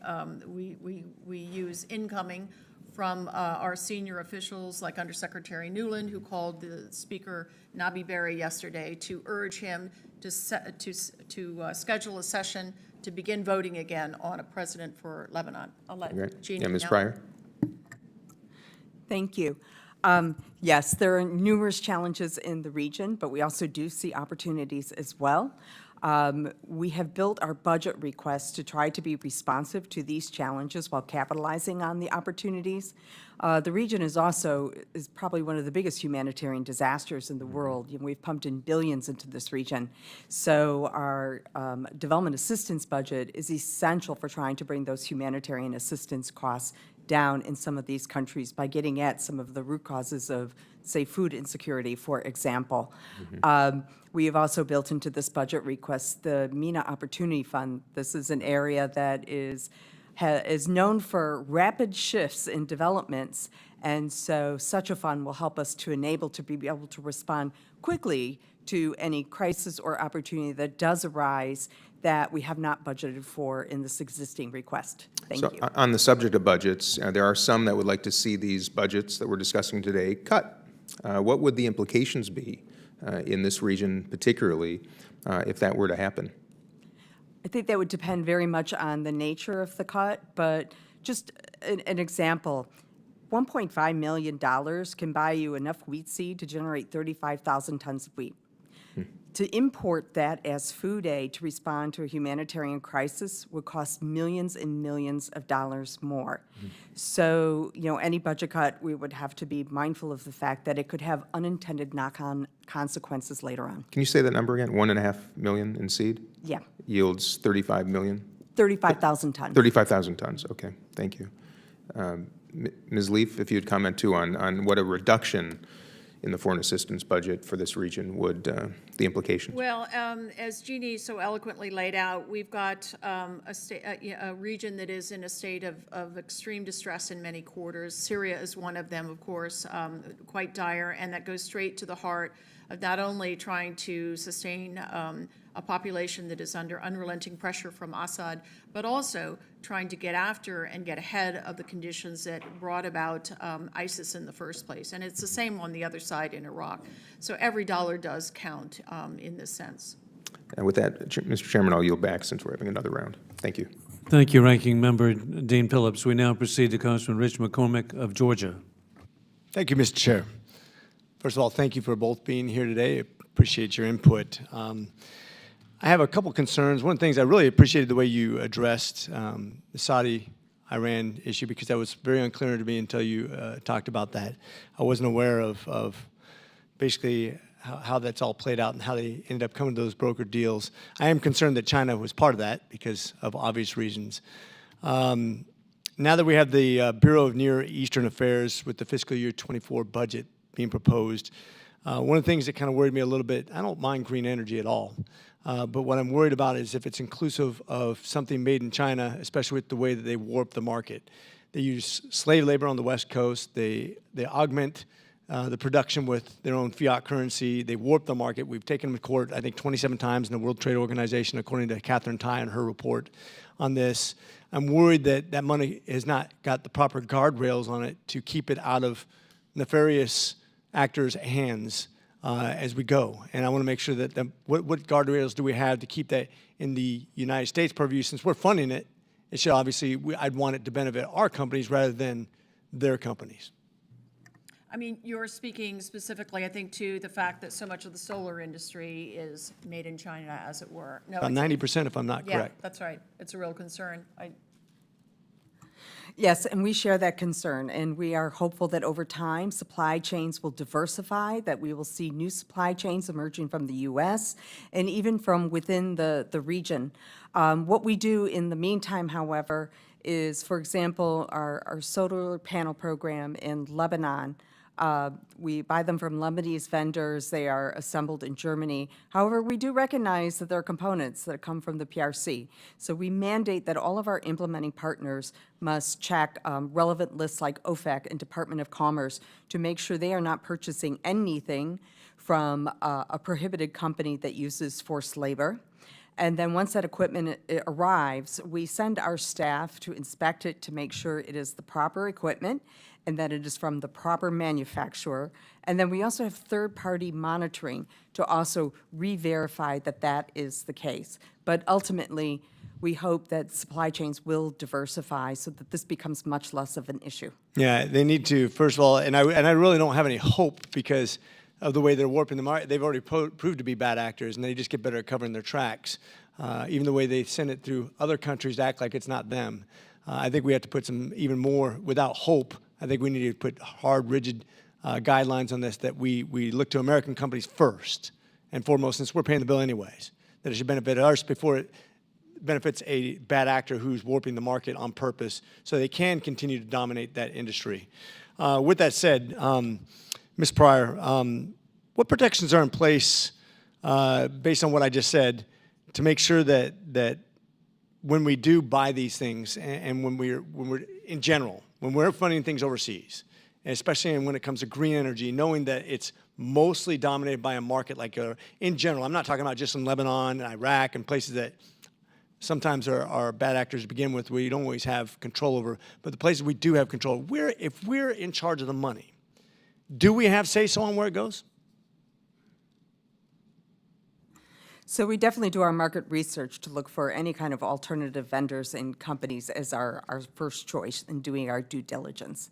we use incoming from our senior officials like Undersecretary Newland, who called the Speaker Nabi Berri yesterday to urge him to schedule a session to begin voting again on a president for Lebanon. I'll let Jeanne Yeah, Ms. now. Pryor. Thank you. Yes, there are numerous challenges in the region, but we also do see opportunities as well. We have built our budget requests to try to be responsive to these challenges while capitalizing on the opportunities. The region is probably one of the biggest humanitarian disasters in the world. We've pumped in billions into this region. So our development assistance budget is essential for trying to bring those humanitarian assistance costs down in some of these countries by getting at some of the root causes of, say, food insecurity, for example. We have also built into this budget request the MENA Opportunity Fund. This is an area that is known for rapid shifts in developments, and so such a fund will help us to enable to be able to respond quickly to any crisis or opportunity that does arise that we have not budgeted for in this existing request. Thank you. So on the subject of budgets, there are some that would like to see these budgets that we're discussing today cut. What would the implications be in this region particularly if that were to happen? I think that would depend very much on the nature of the cut, but just an example, $1.5 million can buy you enough wheat seed to generate 35,000 tons of wheat. To import that as food aid to respond to a humanitarian crisis would cost millions and millions of dollars more. So, any budget cut, we would have to be mindful of the fact that it could have unintended knock-on consequences later on. Can you say that number again? 1.5 million in seed? Yeah, Yields 35 million? 35,000 tons. 35,000 tons, okay, thank you. Ms. Leaf, if you'd comment too on what a reduction in the foreign assistance budget for this region would, the implications? Well, as Jeanne so eloquently laid out, we've got a region that is in a state of extreme distress in many quarters. Syria is one of them, of course, quite dire, and that goes straight to the heart of not only trying to sustain a population that is under unrelenting pressure from Assad, but also trying to get after and get ahead of the conditions that brought about ISIS in the first place. And it's the same on the other side in Iraq. So every dollar does count in this sense. And with that, Mr. Chairman, I'll yield back since we're having another round. Thank you. Thank you, Ranking Member Dean Phillips. We now proceed to Congressman Rich McCormick of Georgia. Thank you, Mr. Chair. First of all, thank you for both being here today. Appreciate your input. I have a couple concerns. One of the things I really appreciated the way you addressed the Saudi-Iran issue, because that was very unclear to me until you talked about that. I wasn't aware of basically how that's all played out and how they ended up coming to those brokered deals. I am concerned that China was part of that because of obvious reasons. Now that we have the Bureau of Near Eastern Affairs with the fiscal year 24 budget being proposed, one of the things that kind of worried me a little bit, I don't mind green energy at all, but what I'm worried about is if it's inclusive of something made in China, especially with the way that they warp the market. They use slave labor on the West Coast. They augment the production with their own fiat currency. They warp the market. We've taken them to court, I think, 27 times in the World Trade Organization, according to Catherine Tai and her report on this. I'm worried that that money has not got the proper guardrails on it to keep it out of nefarious actors' hands as we go. And I want to make sure that what guardrails do we have to keep that in the United States purview? Since we're funding it, it should obviously, I'd want it to benefit our companies rather than their companies. I mean, you're speaking specifically, I think, to the fact that so much of the solar industry is made in China, as it were. No, About 90% if I'm not yeah, correct. that's right. It's a real concern. Yes, and we share that concern, and we are hopeful that over time, supply chains will diversify, that we will see new supply chains emerging from the U.S. and even from within the region. What we do in the meantime, however, is, for example, our solar panel program in Lebanon. We buy them from Lebanese vendors. They are assembled in Germany. However, we do recognize that there are components that come from the PRC. So we mandate that all of our implementing partners must check relevant lists like OFAC and Department of Commerce to make sure they are not purchasing anything from a prohibited company that uses forced labor. And then once that equipment arrives, we send our staff to inspect it to make sure it is the proper equipment and that it is from the proper manufacturer. And then we also have third-party monitoring to also re-verify that that is the case. But ultimately, we hope that supply chains will diversify so that this becomes much less of an issue. Yeah, they need to, first of all, and I really don't have any hope because of the way they're warping the market. They've already proved to be bad actors, and they just get better at covering their tracks. Even the way they send it through other countries to act like it's not them. I think we have to put some even more, without hope, I think we need to put hard, rigid guidelines on this, that we look to American companies first and foremost, since we're paying the bill anyways, that it should benefit us before benefits a bad actor who's warping the market on purpose so they can continue to dominate that industry. With that said, Ms. Pryor, what protections are in place based on what I just said to make sure that when we do buy these things and when we're in general, when we're funding things overseas, and especially when it comes to green energy, knowing that it's mostly dominated by a market like in general, I'm not talking about just in Lebanon and Iraq and places that sometimes are bad actors to begin with, where you don't always have control over, but the places we do have control, if we're in charge of the money, do we have say-so on where it goes? So we definitely do our market research to look for any kind of alternative vendors and companies as our first choice in doing our due diligence.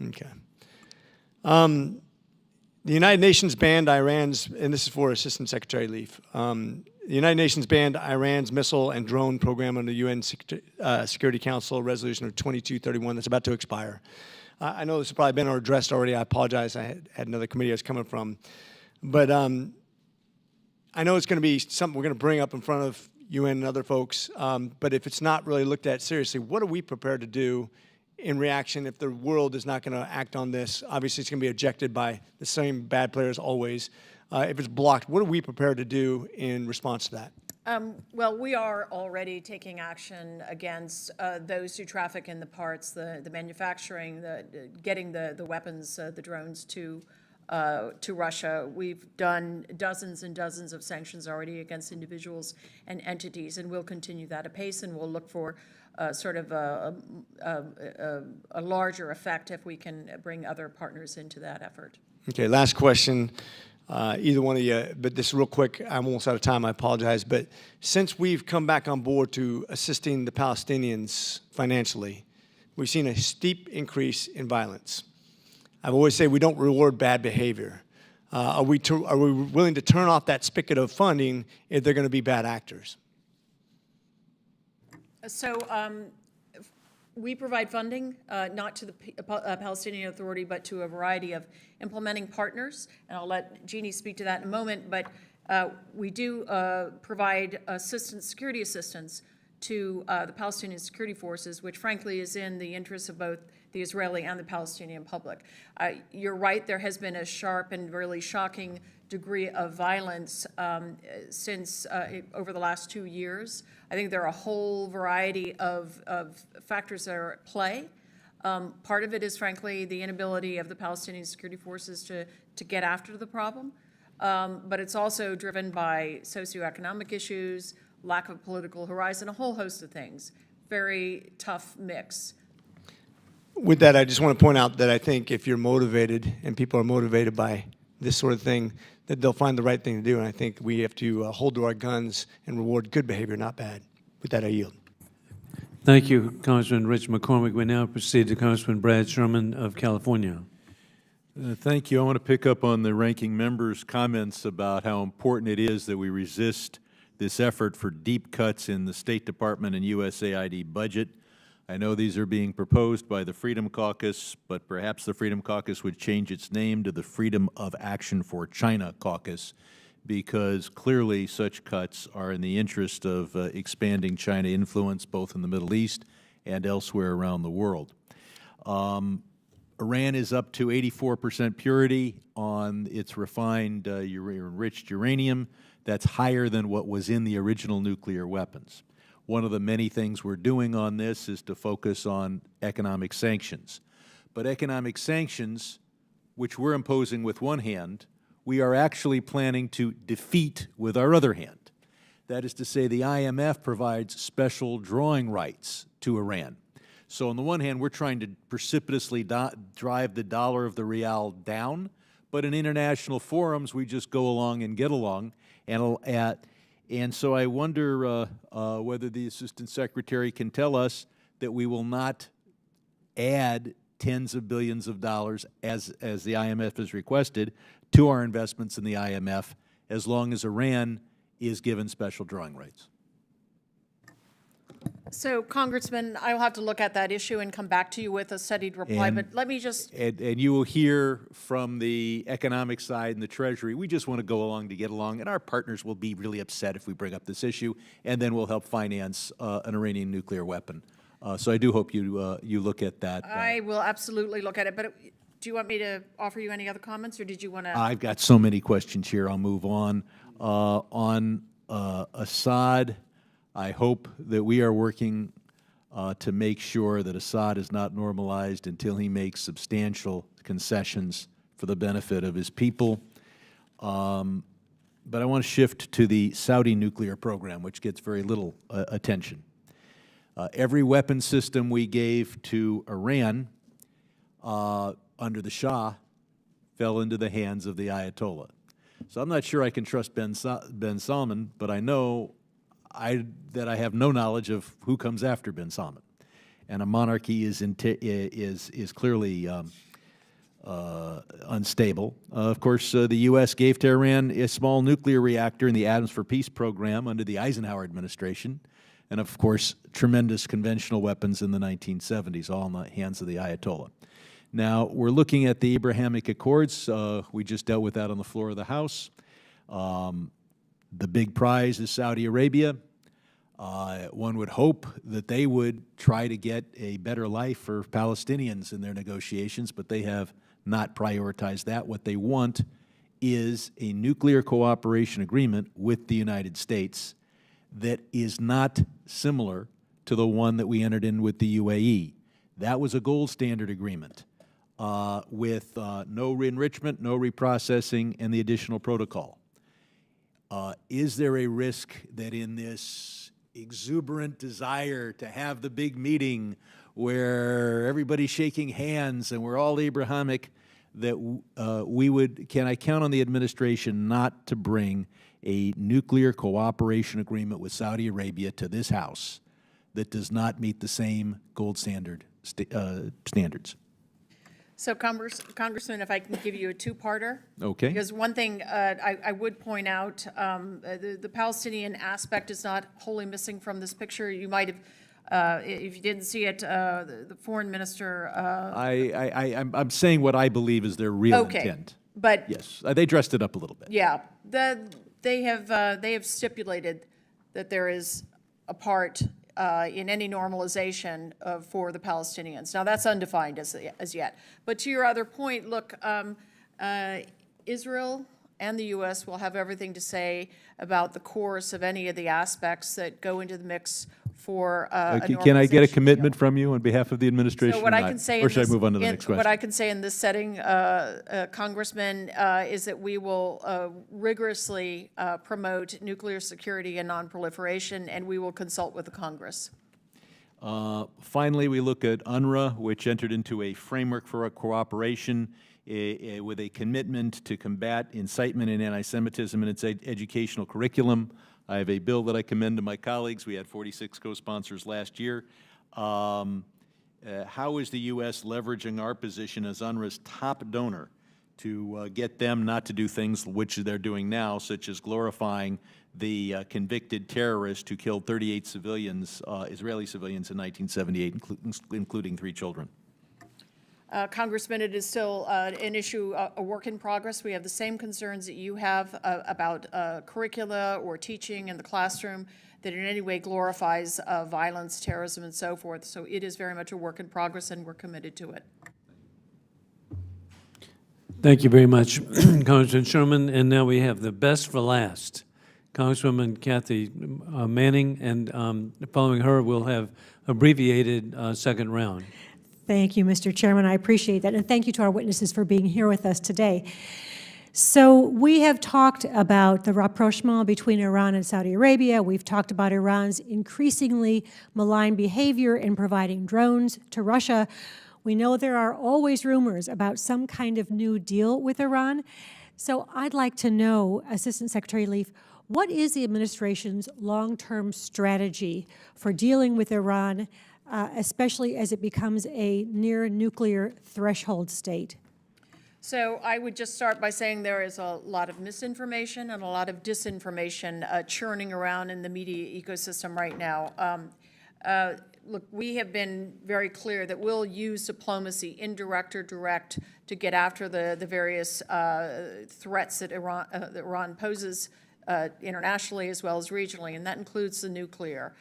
Okay. The United Nations banned Iran's, and this is for Assistant Secretary Leaf, the United Nations banned Iran's missile and drone program under the UN Security Council Resolution of 2231 that's about to expire. I know this has probably been addressed already. I apologize. I had another committee I was coming from. But I know it's going to be something we're going to bring up in front of UN and other folks. But if it's not really looked at seriously, what are we prepared to do in reaction if the world is not going to act on this? Obviously, it's going to be objected by the same bad players always. If it's blocked, what are we prepared to do in response to that? Well, we are already taking action against those who traffic in the parts, the manufacturing, getting the weapons, the drones to Russia. We've done dozens and dozens of sanctions already against individuals and entities, and we'll continue that apace, and we'll look for sort of a larger effect if we can bring other partners into that effort. Okay, last question. Either one of you, but this is real quick. I'm almost out of time. I apologize. But since we've come back on board to assisting the Palestinians financially, we've seen a steep increase in violence. I've always said we don't reward bad behavior. Are we willing to turn off that spigot of funding if they're going to be bad actors? So we provide funding, not to the Palestinian Authority, but to a variety of implementing partners, and I'll let Jeanne speak to that in a moment, but we do provide security assistance to the Palestinian security forces, which frankly is in the interests of both the Israeli and the Palestinian public. You're right, there has been a sharp and really shocking degree of violence since over the last 2 years. I think there are a whole variety of factors that are at play. Part of it is, frankly, the inability of the Palestinian security forces to get after the problem. But it's also driven by socioeconomic issues, lack of political horizon, a whole host of things. Very tough mix. With that, I just want to point out that I think if you're motivated and people are motivated by this sort of thing, that they'll find the right thing to do. And I think we have to hold to our guns and reward good behavior, not bad. With that, I yield. Thank you, Congressman Rich McCormick. We now proceed to Congressman Brad Sherman of California. Thank you. I want to pick up on the ranking member's comments about how important it is that we resist this effort for deep cuts in the State Department and USAID budget. I know these are being proposed by the Freedom Caucus, but perhaps the Freedom Caucus would change its name to the Freedom of Action for China Caucus, because clearly such cuts are in the interest of expanding China influence both in the Middle East and elsewhere around the world. Iran is up to 84% purity on its refined enriched uranium. That's higher than what was in the original nuclear weapons. One of the many things we're doing on this is to focus on economic sanctions. But economic sanctions, which we're imposing with one hand, we are actually planning to defeat with our other hand. That is to say, the IMF provides special drawing rights to Iran. So on the one hand, we're trying to precipitously drive the dollar of the real down, but in international forums, we just go along and get along. And so I wonder whether the Assistant Secretary can tell us that we will not add tens of billions of dollars, as the IMF has requested, to our investments in the IMF, as long as Iran is given special drawing rights. So Congressman, I'll have to look at that issue and come back to you with a studied reply, And- but let me just, And you will hear from the economic side and the Treasury, we just want to go along to get along, and our partners will be really upset if we bring up this issue, and then we'll help finance an Iranian nuclear weapon. So I do hope you look at that. I will absolutely look at it, but do you want me to offer you any other comments, or did you want to? I've got so many questions here. I'll move on. On Assad, I hope that we are working to make sure that Assad is not normalized until he makes substantial concessions for the benefit of his people. But I want to shift to the Saudi nuclear program, which gets very little attention. Every weapon system we gave to Iran under the Shah fell into the hands of the Ayatollah. So I'm not sure I can trust Ben Salman, but I know that I have no knowledge of who comes after Ben Salman. And a monarchy is clearly unstable. Of course, the U.S. gave to Iran a small nuclear reactor in the Atoms for Peace program under the Eisenhower administration, and of course, tremendous conventional weapons in the 1970s, all in the hands of the Ayatollah. Now, we're looking at the Abrahamic Accords. We just dealt with that on the floor of the House. The big prize is Saudi Arabia. One would hope that they would try to get a better life for Palestinians in their negotiations, but they have not prioritized that. What they want is a nuclear cooperation agreement with the United States that is not similar to the one that we entered in with the UAE. That was a gold standard agreement with no enrichment, no reprocessing, and the additional protocol. Is there a risk that in this exuberant desire to have the big meeting where everybody's shaking hands and we're all Abrahamic, that can I count on the administration not to bring a nuclear cooperation agreement with Saudi Arabia to this House that does not meet the same gold standard standards? So Congressman, if I can give you a two-parter? Okay. Because one thing I would point out, the Palestinian aspect is not wholly missing from this picture. You might have, if you didn't see it, the foreign minister. I'm saying what I believe is their real intent. But Yes, they dressed it up a little bit. yeah, they have stipulated that there is a part in any normalization for the Palestinians. Now, that's undefined as yet. But to your other point, look, Israel and the U.S. will have everything to say about the course of any of the aspects that go into the mix for a Can I get a normalization commitment deal. from you on behalf of the administration? So what or I not? can say, or should I move on to the next question? what I can say in this setting, Congressman, is that we will rigorously promote nuclear security and nonproliferation, and we will consult with the Congress. Finally, we look at UNRWA, which entered into a framework for a cooperation with a commitment to combat incitement and anti-Semitism in its educational curriculum. I have a bill that I commend to my colleagues. We had 46 co-sponsors last year. How is the U.S. leveraging our position as UNRWA's top donor to get them not to do things which they're doing now, such as glorifying the convicted terrorist who killed 38 civilians, Israeli civilians in 1978, including 3 children? Congressman, it is still an issue, a work in progress. We have the same concerns that you have about curricula or teaching in the classroom that in any way glorifies violence, terrorism, and so forth. So it is very much a work in progress, and we're committed to it. Thank you very much, Congressman Sherman. And now we have the best for last, Congresswoman Kathy Manning, and following her, we'll have abbreviated second round. Thank you, Mr. Chairman. I appreciate that. And thank you to our witnesses for being here with us today. So we have talked about the rapprochement between Iran and Saudi Arabia. We've talked about Iran's increasingly malign behavior in providing drones to Russia. We know there are always rumors about some kind of new deal with Iran. So I'd like to know, Assistant Secretary Leaf, what is the administration's long-term strategy for dealing with Iran, especially as it becomes a near-nuclear threshold state? So I would just start by saying there is a lot of misinformation and a lot of disinformation churning around in the media ecosystem right now. Look, we have been very clear that we'll use diplomacy, indirect or direct, to get after the various threats that Iran poses internationally as well as regionally, and that includes the nuclear.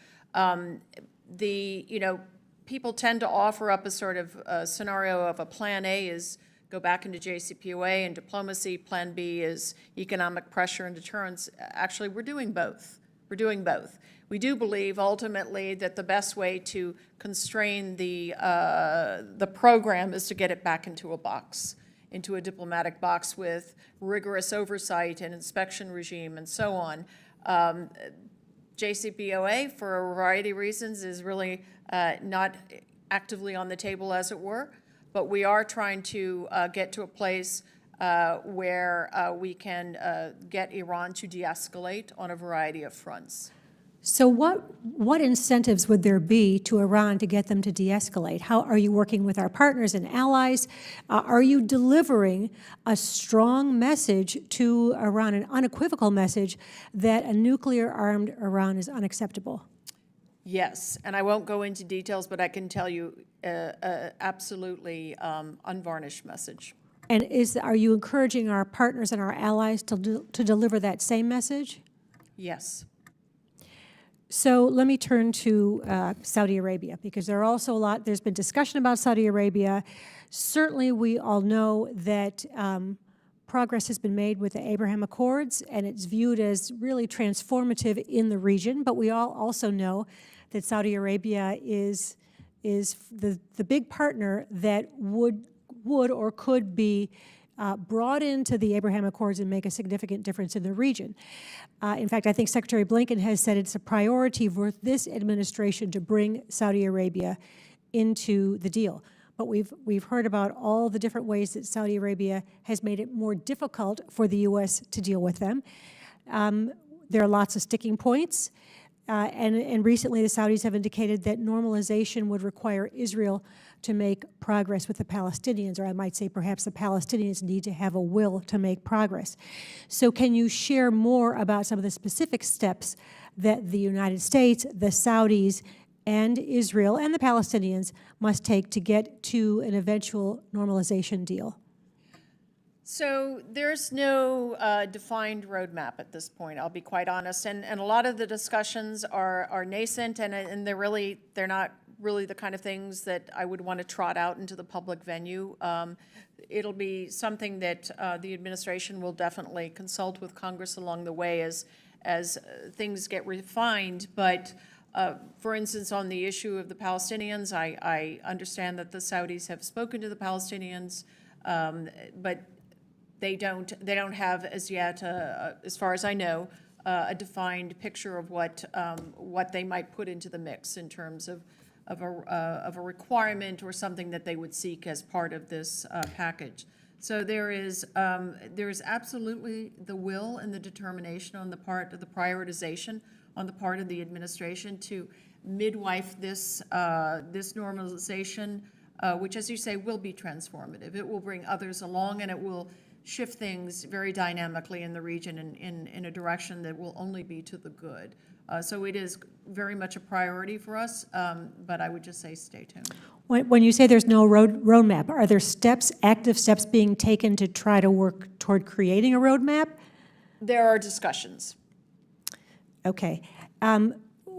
People tend to offer up a sort of scenario of a plan A is go back into JCPOA and diplomacy, plan B is economic pressure and deterrence. Actually, we're doing both. We're doing both. We do believe ultimately that the best way to constrain the program is to get it back into a box, into a diplomatic box with rigorous oversight and inspection regime and so on. JCPOA, for a variety of reasons, is really not actively on the table, as it were, but we are trying to get to a place where we can get Iran to de-escalate on a variety of fronts. So what incentives would there be to Iran to get them to de-escalate? How are you working with our partners and allies? Are you delivering a strong message to Iran, an unequivocal message that a nuclear-armed Iran is unacceptable? Yes, and I won't go into details, but I can tell you absolutely unvarnished message. And are you encouraging our partners and our allies to deliver that same message? Yes. So let me turn to Saudi Arabia, because there's been discussion about Saudi Arabia. Certainly we all know that progress has been made with the Abraham Accords, and it's viewed as really transformative in the region, but we all also know that Saudi Arabia is the big partner that would or could be brought into the Abraham Accords and make a significant difference in the region. In fact, I think Secretary Blinken has said it's a priority for this administration to bring Saudi Arabia into the deal. But we've heard about all the different ways that Saudi Arabia has made it more difficult for the U.S. to deal with them. There are lots of sticking points. And recently the Saudis have indicated that normalization would require Israel to make progress with the Palestinians, or I might say perhaps the Palestinians need to have a will to make progress. So can you share more about some of the specific steps that the United States, the Saudis, and Israel and the Palestinians must take to get to an eventual normalization deal? So there's no defined roadmap at this point, I'll be quite honest. And a lot of the discussions are nascent, and they're not really the kind of things that I would want to trot out into the public venue. It'll be something that the administration will definitely consult with Congress along the way as things get refined. But for instance, on the issue of the Palestinians, I understand that the Saudis have spoken to the Palestinians, but they don't have as yet, as far as I know, a defined picture of what they might put into the mix in terms of a requirement or something that they would seek as part of this package. So there is absolutely the will and the determination on the part of the prioritization on the part of the administration to midwife this normalization, which, as you say, will be transformative. It will bring others along, and it will shift things very dynamically in the region in a direction that will only be to the good. So it is very much a priority for us, but I would just say stay tuned. When you say there's no roadmap, are there active steps being taken to try to work toward creating a roadmap? There are discussions. Okay.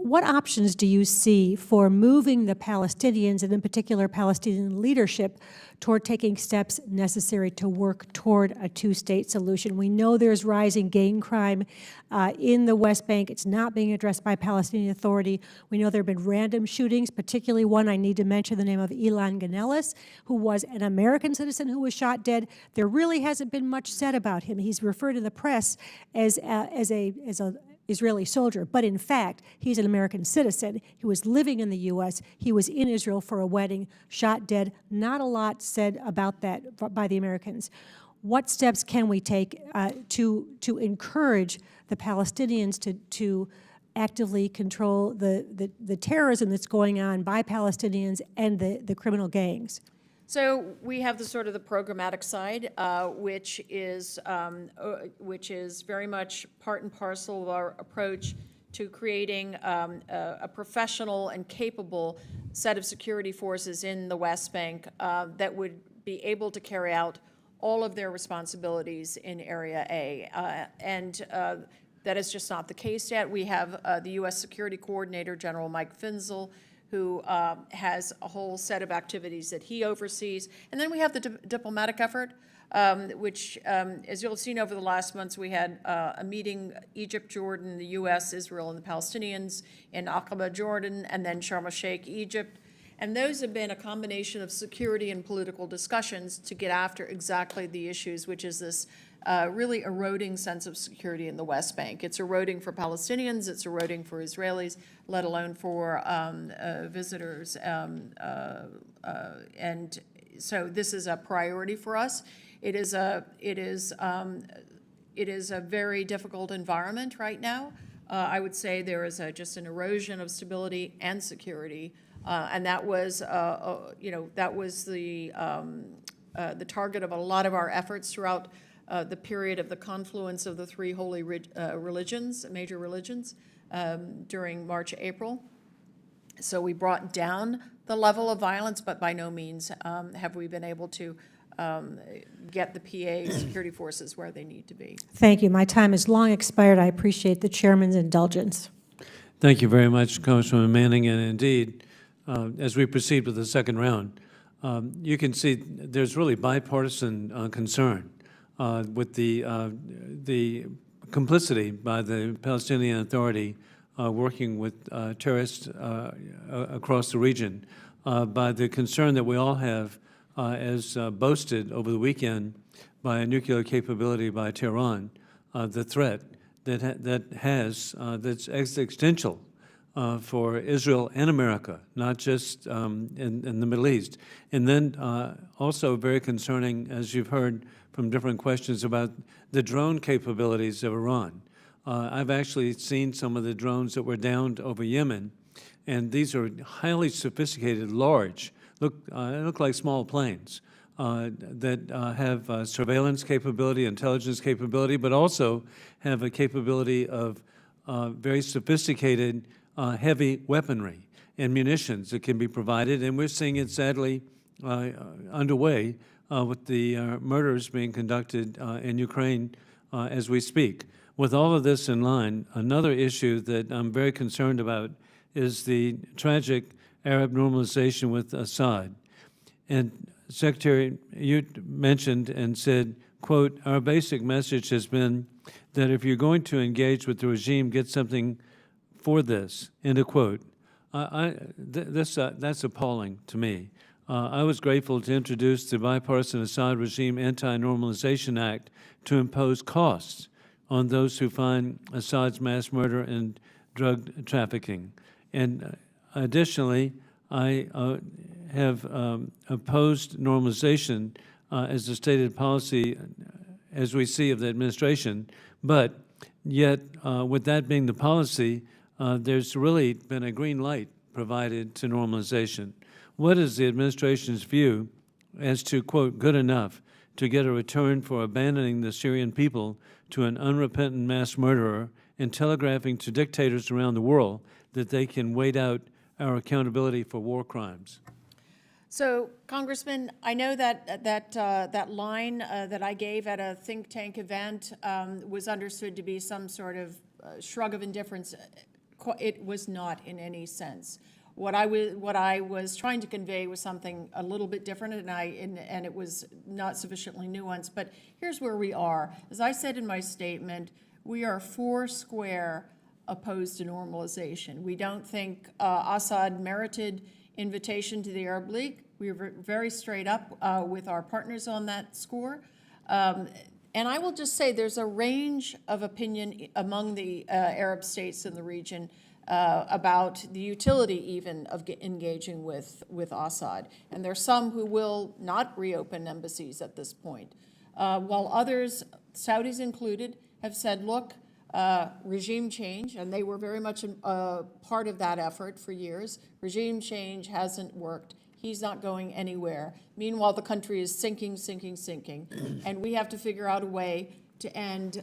What options do you see for moving the Palestinians, and in particular Palestinian leadership, toward taking steps necessary to work toward a two-state solution? We know there's rising gang crime in the West Bank. It's not being addressed by Palestinian Authority. We know there have been random shootings, particularly one I need to mention, the name of Ilan Ganeles, who was an American citizen who was shot dead. There really hasn't been much said about him. He's referred in the press as a Israeli soldier, but in fact, he's an American citizen. He was living in the U.S. He was in Israel for a wedding, shot dead. Not a lot said about that by the Americans. What steps can we take to encourage the Palestinians to actively control the terrorism that's going on by Palestinians and the criminal gangs? So we have the programmatic side, which is very much part and parcel of our approach to creating a professional and capable set of security forces in the West Bank that would be able to carry out all of their responsibilities in Area A. That is just not the case yet. We have the U.S. Security Coordinator, General Mike Finzel, who has a whole set of activities that he oversees. And then we have the diplomatic effort, which, as you'll have seen over the last months, we had a meeting, Egypt, Jordan, the U.S., Israel, and the Palestinians in Aqaba, Jordan, and then Sharm el-Sheikh, Egypt. And those have been a combination of security and political discussions to get after exactly the issues, which is this really eroding sense of security in the West Bank. It's eroding for Palestinians, it's eroding for Israelis, let alone for visitors. And so this is a priority for us. It is a very difficult environment right now. I would say there is just an erosion of stability and security. And that was, that was the target of a lot of our efforts throughout the period of the confluence of the three holy religions, major religions, during March, April. So we brought down the level of violence, but by no means have we been able to get the PA security forces where they need to be. Thank you. My time is long expired. I appreciate the chairman's indulgence. Thank you very much, Congresswoman Manning, and indeed, as we proceed with the second round, you can see there's really bipartisan concern with the complicity by the Palestinian Authority working with terrorists across the region, by the concern that we all have as boasted over the weekend by a nuclear capability by Tehran, the threat that's existential for Israel and America, not just in the Middle East. And then also very concerning, as you've heard from different questions, about the drone capabilities of Iran. I've actually seen some of the drones that were downed over Yemen, and these are highly sophisticated, large, look like small planes that have surveillance capability, intelligence capability, but also have a capability of very sophisticated heavy weaponry and munitions that can be provided. And we're seeing it sadly underway with the murders being conducted in Ukraine as we speak. With all of this in line, another issue that I'm very concerned about is the tragic Arab normalization with Assad. And Secretary, you mentioned and said, quote, "Our basic message has been that if you're going to engage with the regime, get something for this," end of quote. That's appalling to me. I was grateful to introduce the bipartisan Assad regime Anti-Normalization Act to impose costs on those who find Assad's mass murder and drug trafficking. And additionally, I have opposed normalization as a stated policy, as we see, of the administration. But yet, with that being the policy, there's really been a green light provided to normalization. What is the administration's view as to, quote, good enough to get a return for abandoning the Syrian people to an unrepentant mass murderer and telegraphing to dictators around the world that they can wait out our accountability for war crimes? So, Congressman, I know that line that I gave at a think tank event was understood to be some sort of shrug of indifference. It was not in any sense. What I was trying to convey was something a little bit different, and it was not sufficiently nuanced. But here's where we are. As I said in my statement, we are foursquare opposed to normalization. We don't think Assad merited invitation to the Arab League. We were very straight up with our partners on that score. And I will just say there's a range of opinion among the Arab states in the region about the utility even of engaging with Assad. And there are some who will not reopen embassies at this point, while others, Saudis included, have said, look, regime change, and they were very much part of that effort for years. Regime change hasn't worked. He's not going anywhere. Meanwhile, the country is sinking, sinking, sinking. And we have to figure out a way to end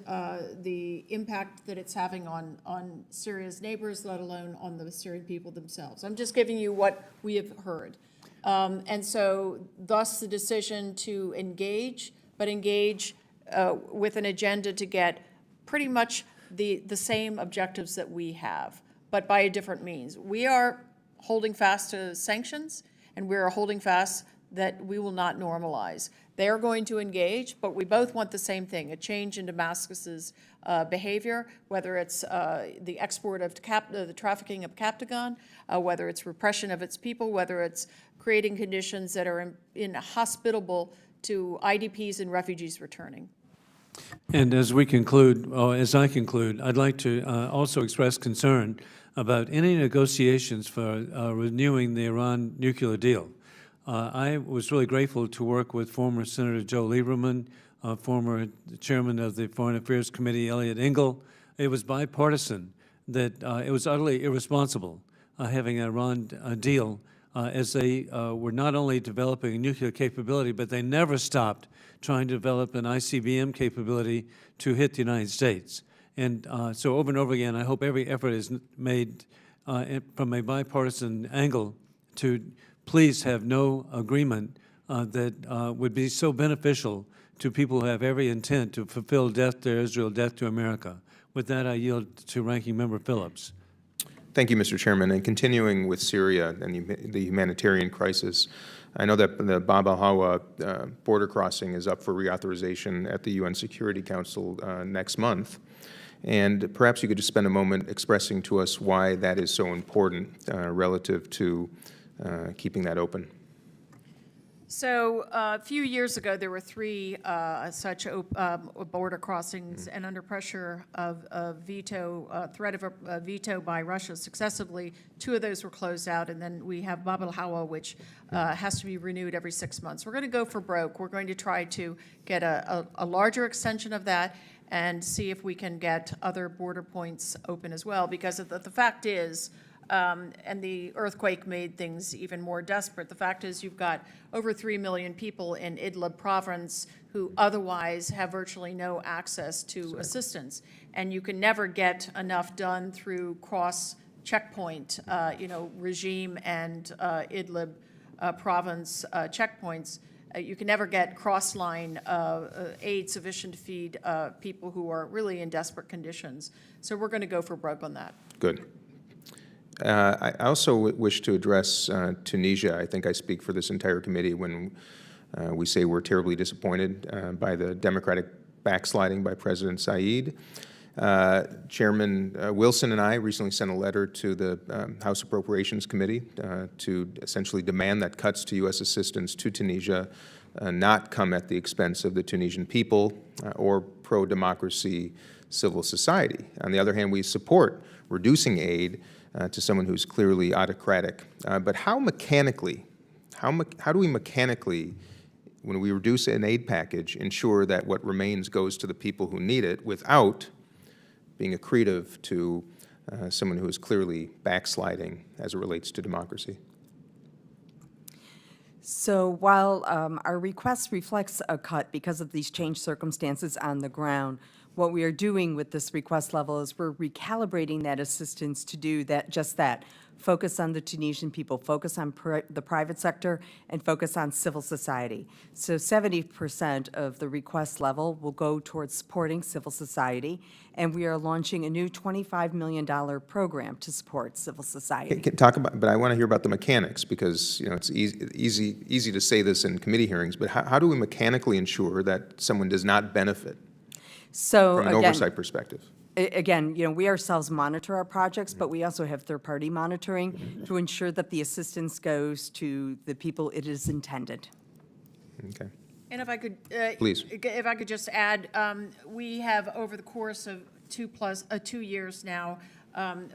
the impact that it's having on Syria's neighbors, let alone on the Syrian people themselves. I'm just giving you what we have heard. And so thus the decision to engage, but engage with an agenda to get pretty much the same objectives that we have, but by a different means. We are holding fast to sanctions, and we are holding fast that we will not normalize. They are going to engage, but we both want the same thing, a change in Damascus's behavior, whether it's the export of the trafficking of Captagon, whether it's repression of its people, whether it's creating conditions that are inhospitable to IDPs and refugees returning. And as we conclude, or as I conclude, I'd like to also express concern about any negotiations for renewing the Iran nuclear deal. I was really grateful to work with former Senator Joe Lieberman, former chairman of the Foreign Affairs Committee, Elliot Engel. It was bipartisan that it was utterly irresponsible having an Iran deal as they were not only developing a nuclear capability, but they never stopped trying to develop an ICBM capability to hit the United States. And so over and over again, I hope every effort is made from a bipartisan angle to please have no agreement that would be so beneficial to people who have every intent to fulfill death to Israel, death to America. With that, I yield to Ranking Member Phillips. Thank you, Mr. Chairman. And continuing with Syria and the humanitarian crisis, I know that the Bab al-Hawa border crossing is up for reauthorization at the UN Security Council next month. And perhaps you could just spend a moment expressing to us why that is so important relative to keeping that open. So a few years ago, there were three such border crossings, and under pressure of veto, threat of a veto by Russia successively, two of those were closed out, and then we have Bab al-Hawa, which has to be renewed every 6 months. We're going to go for broke. We're going to try to get a larger extension of that and see if we can get other border points open as well, because the fact is, and the earthquake made things even more desperate. The fact is you've got over 3 million people in Idlib province who otherwise have virtually no access to assistance. And you can never get enough done through cross-checkpoint, regime and Idlib province checkpoints. You can never get cross-line aid sufficient to feed people who are really in desperate conditions. So we're going to go for broke on that. Good. I also wish to address Tunisia. I think I speak for this entire committee when we say we're terribly disappointed by the democratic backsliding by President Said. Chairman Wilson and I recently sent a letter to the House Appropriations Committee to essentially demand that cuts to U.S. assistance to Tunisia not come at the expense of the Tunisian people or pro-democracy civil society. On the other hand, we support reducing aid to someone who's clearly autocratic. But how mechanically, how do we mechanically, when we reduce an aid package, ensure that what remains goes to the people who need it without being accretive to someone who is clearly backsliding as it relates to democracy? So while our request reflects a cut because of these changed circumstances on the ground, what we are doing with this request level is we're recalibrating that assistance to do that, just that, focus on the Tunisian people, focus on the private sector, and focus on civil society. So 70% of the request level will go towards supporting civil society, and we are launching a new $25 million program to support civil society. Talk about, but I want to hear about the mechanics, because it's easy to say this in committee hearings, but how do we mechanically ensure that someone does not benefit So from an again, oversight perspective? Again, we ourselves monitor our projects, but we also have third-party monitoring to ensure that the assistance goes to the people it is intended. Okay. And if I could, Please. If I could just add, we have over the course of 2 years now,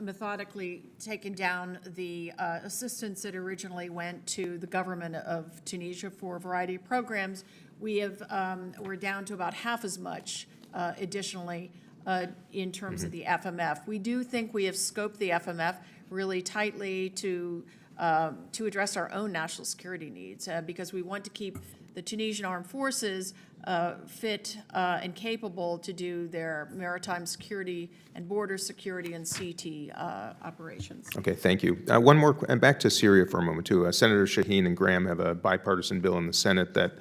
methodically taken down the assistance that originally went to the government of Tunisia for a variety of programs. We're down to about half as much additionally in terms of the FMF. We do think we have scoped the FMF really tightly to address our own national security needs because we want to keep the Tunisian armed forces fit and capable to do their maritime security and border security and CT operations. Okay, thank you. One more, and back to Syria for a moment, too. Senator Shaheen and Graham have a bipartisan bill in the Senate that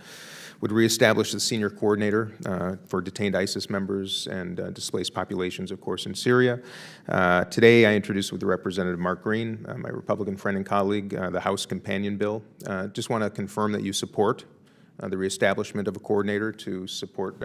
would reestablish the senior coordinator for detained ISIS members and displaced populations, of course, in Syria. Today, I introduced with Representative Mark Green, my Republican friend and colleague, the House companion bill. Just want to confirm that you support the reestablishment of a coordinator to support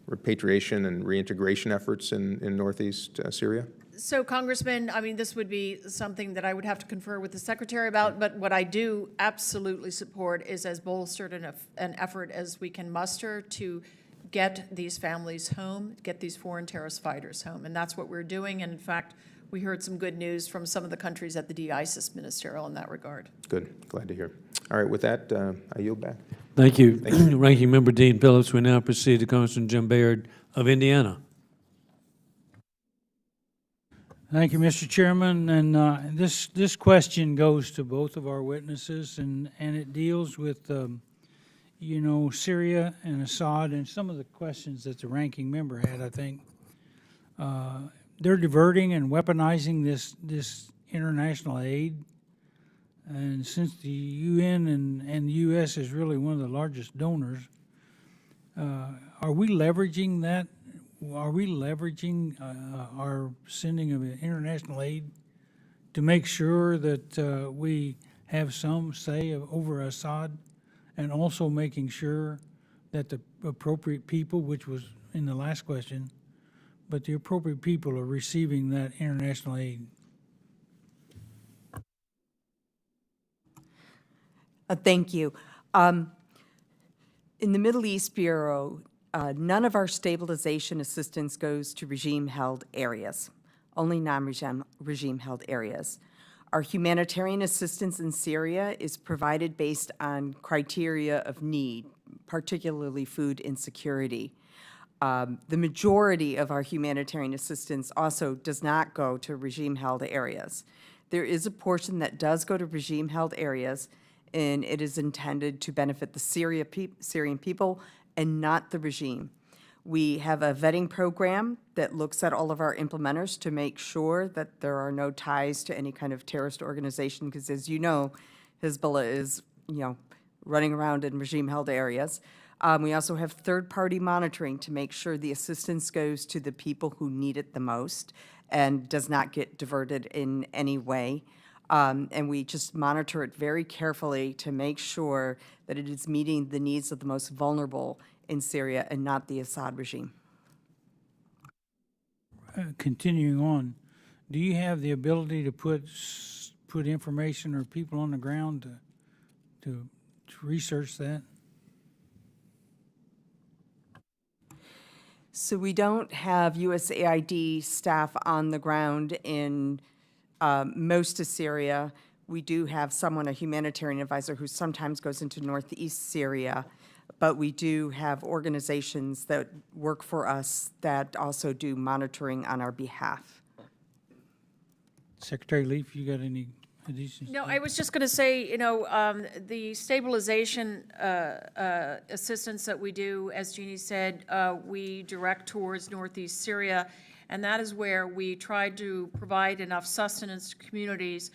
repatriation and reintegration efforts in northeast Syria? So, Congressman, I mean, this would be something that I would have to confer with the Secretary about, but what I do absolutely support is as bolstered an effort as we can muster to get these families home, get these foreign terrorist fighters home, and that's what we're doing. And in fact, we heard some good news from some of the countries at the de-ISIS ministerial in that regard. Good, glad to hear. All right, with that, I yield back. Thank you. Ranking Member Dean Phillips. We now proceed to Congressman Jim Baird of Indiana. Thank you, Mr. Chairman. And this question goes to both of our witnesses, and it deals with, you know, Syria and Assad, and some of the questions that the ranking member had, I think. They're diverting and weaponizing this international aid. And since the UN and the U.S. is really one of the largest donors, are we leveraging that? Are we leveraging our sending of international aid to make sure that we have some say over Assad, and also making sure that the appropriate people, which was in the last question, but the appropriate people are receiving that international aid? Thank you. In the Middle East Bureau, none of our stabilization assistance goes to regime-held areas, only non-regime-held areas. Our humanitarian assistance in Syria is provided based on criteria of need, particularly food insecurity. The majority of our humanitarian assistance also does not go to regime-held areas. There is a portion that does go to regime-held areas, and it is intended to benefit the Syrian people and not the regime. We have a vetting program that looks at all of our implementers to make sure that there are no ties to any kind of terrorist organization, because as you know, Hezbollah is, you know, running around in regime-held areas. We also have third-party monitoring to make sure the assistance goes to the people who need it the most and does not get diverted in any way. And we just monitor it very carefully to make sure that it is meeting the needs of the most vulnerable in Syria and not the Assad regime. Continuing on, do you have the ability to put information or people on the ground to research that? So we don't have USAID staff on the ground in most of Syria. We do have someone, a humanitarian advisor, who sometimes goes into northeast Syria, but we do have organizations that work for us that also do monitoring on our behalf. Secretary Leaf, you got any additions? No, I was just going to say, you know, the stabilization assistance that we do, as Jeannie said, we direct towards northeast Syria, and that is where we try to provide enough sustenance to communities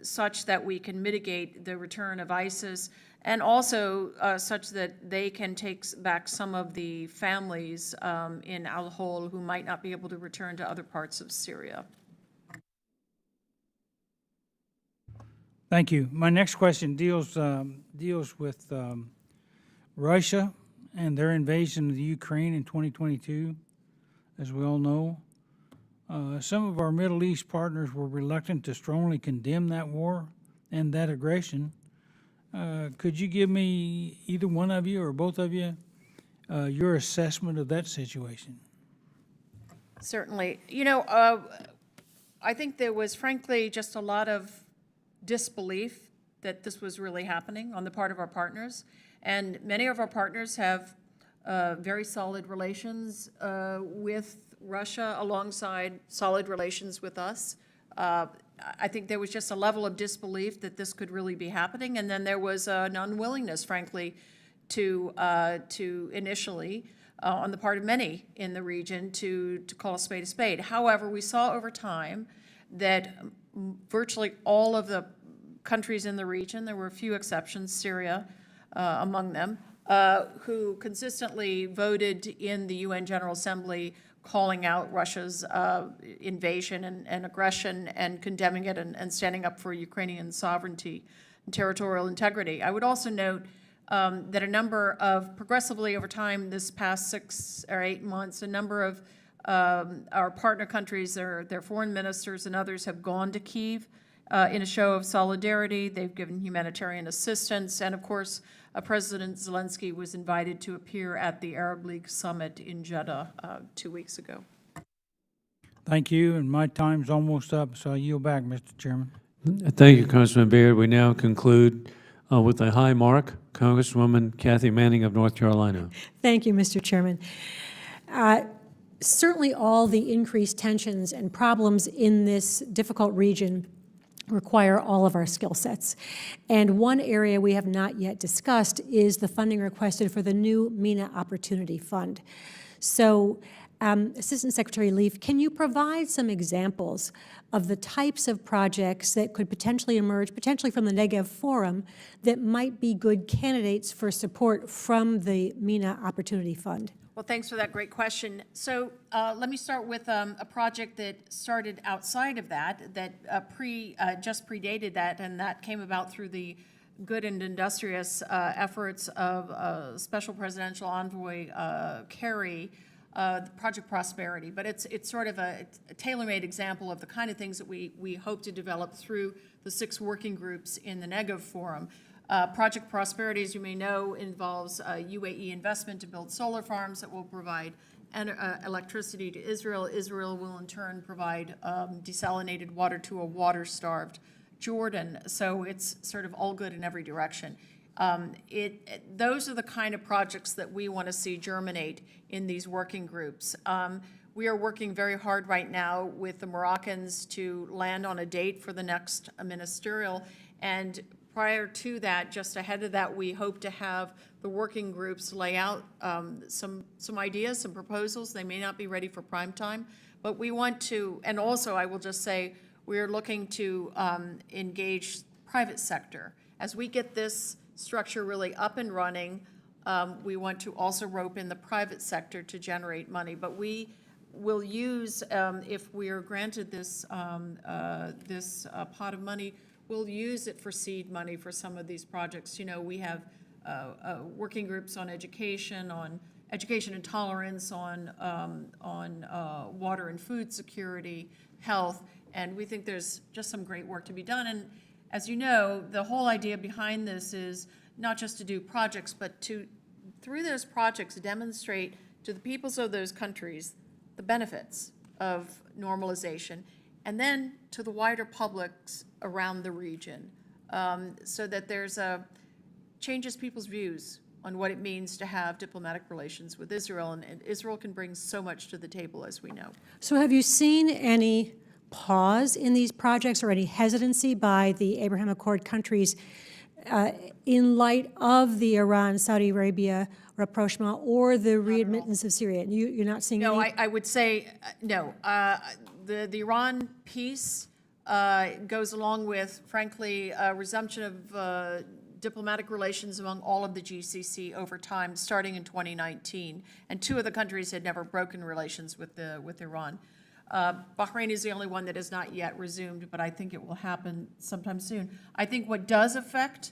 such that we can mitigate the return of ISIS, and also such that they can take back some of the families in Al-Hol who might not be able to return to other parts of Syria. Thank you. My next question deals with Russia and their invasion of the Ukraine in 2022. As we all know, some of our Middle East partners were reluctant to strongly condemn that war and that aggression. Could you give me, either one of you or both of you, your assessment of that situation? Certainly. You know, I think there was frankly just a lot of disbelief that this was really happening on the part of our partners. And many of our partners have very solid relations with Russia alongside solid relations with us. I think there was just a level of disbelief that this could really be happening, and then there was an unwillingness, frankly, to initially, on the part of many in the region, to call a spade a spade. However, we saw over time that virtually all of the countries in the region, there were a few exceptions, Syria among them, who consistently voted in the UN General Assembly calling out Russia's invasion and aggression and condemning it and standing up for Ukrainian sovereignty and territorial integrity. I would also note that a number of, progressively over time, this past 6 or 8 months, a number of our partner countries, their foreign ministers and others have gone to Kyiv in a show of solidarity. They've given humanitarian assistance, and of course, President Zelensky was invited to appear at the Arab League summit in Jeddah 2 weeks ago. Thank you, and my time's almost up, so I yield back, Mr. Chairman. Thank you, Congressman Beard. We now conclude with a high mark, Congresswoman Kathy Manning of North Carolina. Thank you, Mr. Chairman. Certainly all the increased tensions and problems in this difficult region require all of our skill sets. And one area we have not yet discussed is the funding requested for the new MENA Opportunity Fund. So, Assistant Secretary Leaf, can you provide some examples of the types of projects that could potentially emerge, potentially from the Negev Forum, that might be good candidates for support from the MENA Opportunity Fund? Well, thanks for that great question. So let me start with a project that started outside of that just predated that, and that came about through the good and industrious efforts of Special Presidential Envoy Kerry, Project Prosperity. But it's sort of a tailor-made example of the kind of things that we hope to develop through the 6 working groups in the Negev Forum. Project Prosperity, as you may know, involves UAE investment to build solar farms that will provide electricity to Israel. Israel will in turn provide desalinated water to a water-starved Jordan. So it's sort of all good in every direction. Those are the kind of projects that we want to see germinate in these working groups. We are working very hard right now with the Moroccans to land on a date for the next ministerial, and prior to that, just ahead of that, we hope to have the working groups lay out some ideas, some proposals. They may not be ready for prime time, but we want to, and also I will just say, we're looking to engage private sector. As we get this structure really up and running, we want to also rope in the private sector to generate money. But we will use, if we are granted this, pot of money, we'll use it for seed money for some of these projects. You know, we have working groups on education and tolerance, on water and food security, health, and we think there's just some great work to be done. And as you know, the whole idea behind this is not just to do projects, but to, through those projects, demonstrate to the peoples of those countries the benefits of normalization, and then to the wider publics around the region, so that changes people's views on what it means to have diplomatic relations with Israel, and Israel can bring so much to the table, as we know. So have you seen any pause in these projects or any hesitancy by the Abraham Accord countries in light of the Iran-Saudi Arabia rapprochement or the readmittance of Syria? You're not seeing No, any? I would say no. The Iran peace goes along with, frankly, resumption of diplomatic relations among all of the GCC over time, starting in 2019. And 2 of the countries had never broken relations with Iran. Bahrain is the only one that has not yet resumed, but I think it will happen sometime soon. I think what does affect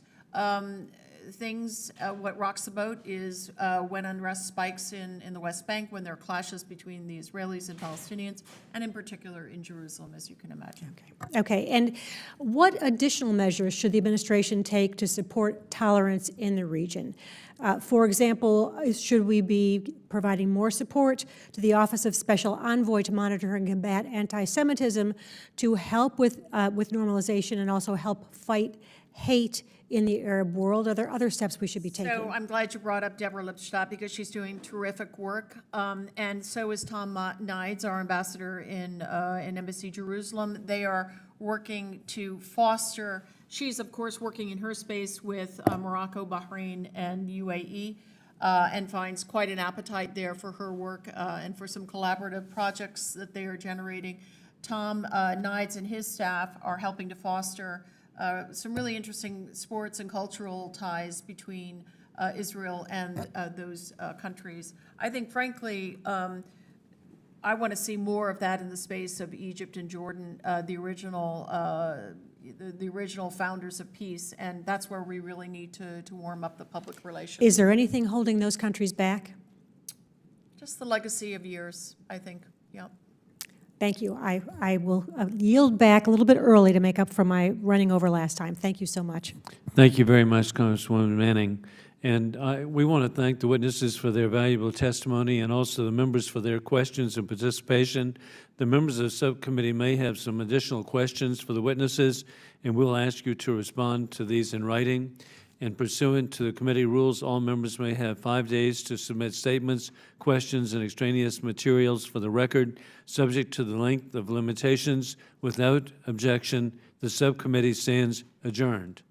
things, what rocks the boat is when unrest spikes in the West Bank, when there are clashes between the Israelis and Palestinians, and in particular in Jerusalem, as you can imagine. Okay, and what additional measures should the administration take to support tolerance in the region? For example, should we be providing more support to the Office of Special Envoy to monitor and combat anti-Semitism to help with normalization and also help fight hate in the Arab world? Are there other steps we should be taking? So I'm glad you brought up Deborah Lipstadt because she's doing terrific work. And so is Tom Nides, our ambassador in Embassy Jerusalem. They are working to foster, she's of course working in her space with Morocco, Bahrain, and UAE, and finds quite an appetite there for her work and for some collaborative projects that they are generating. Tom Nides and his staff are helping to foster some really interesting sports and cultural ties between Israel and those countries. I think, frankly, I want to see more of that in the space of Egypt and Jordan, the original founders of peace, and that's where we really need to warm up the public relations. Is there anything holding those countries back? Just the legacy of years, I think, yeah. Thank you. I will yield back a little bit early to make up for my running over last time. Thank you so much. Thank you very much, Congresswoman Manning. And we want to thank the witnesses for their valuable testimony and also the members for their questions and participation. The members of the subcommittee may have some additional questions for the witnesses, and we'll ask you to respond to these in writing. And pursuant to the committee rules, all members may have 5 days to submit statements, questions, and extraneous materials for the record, subject to the length of limitations. Without objection, the subcommittee stands adjourned.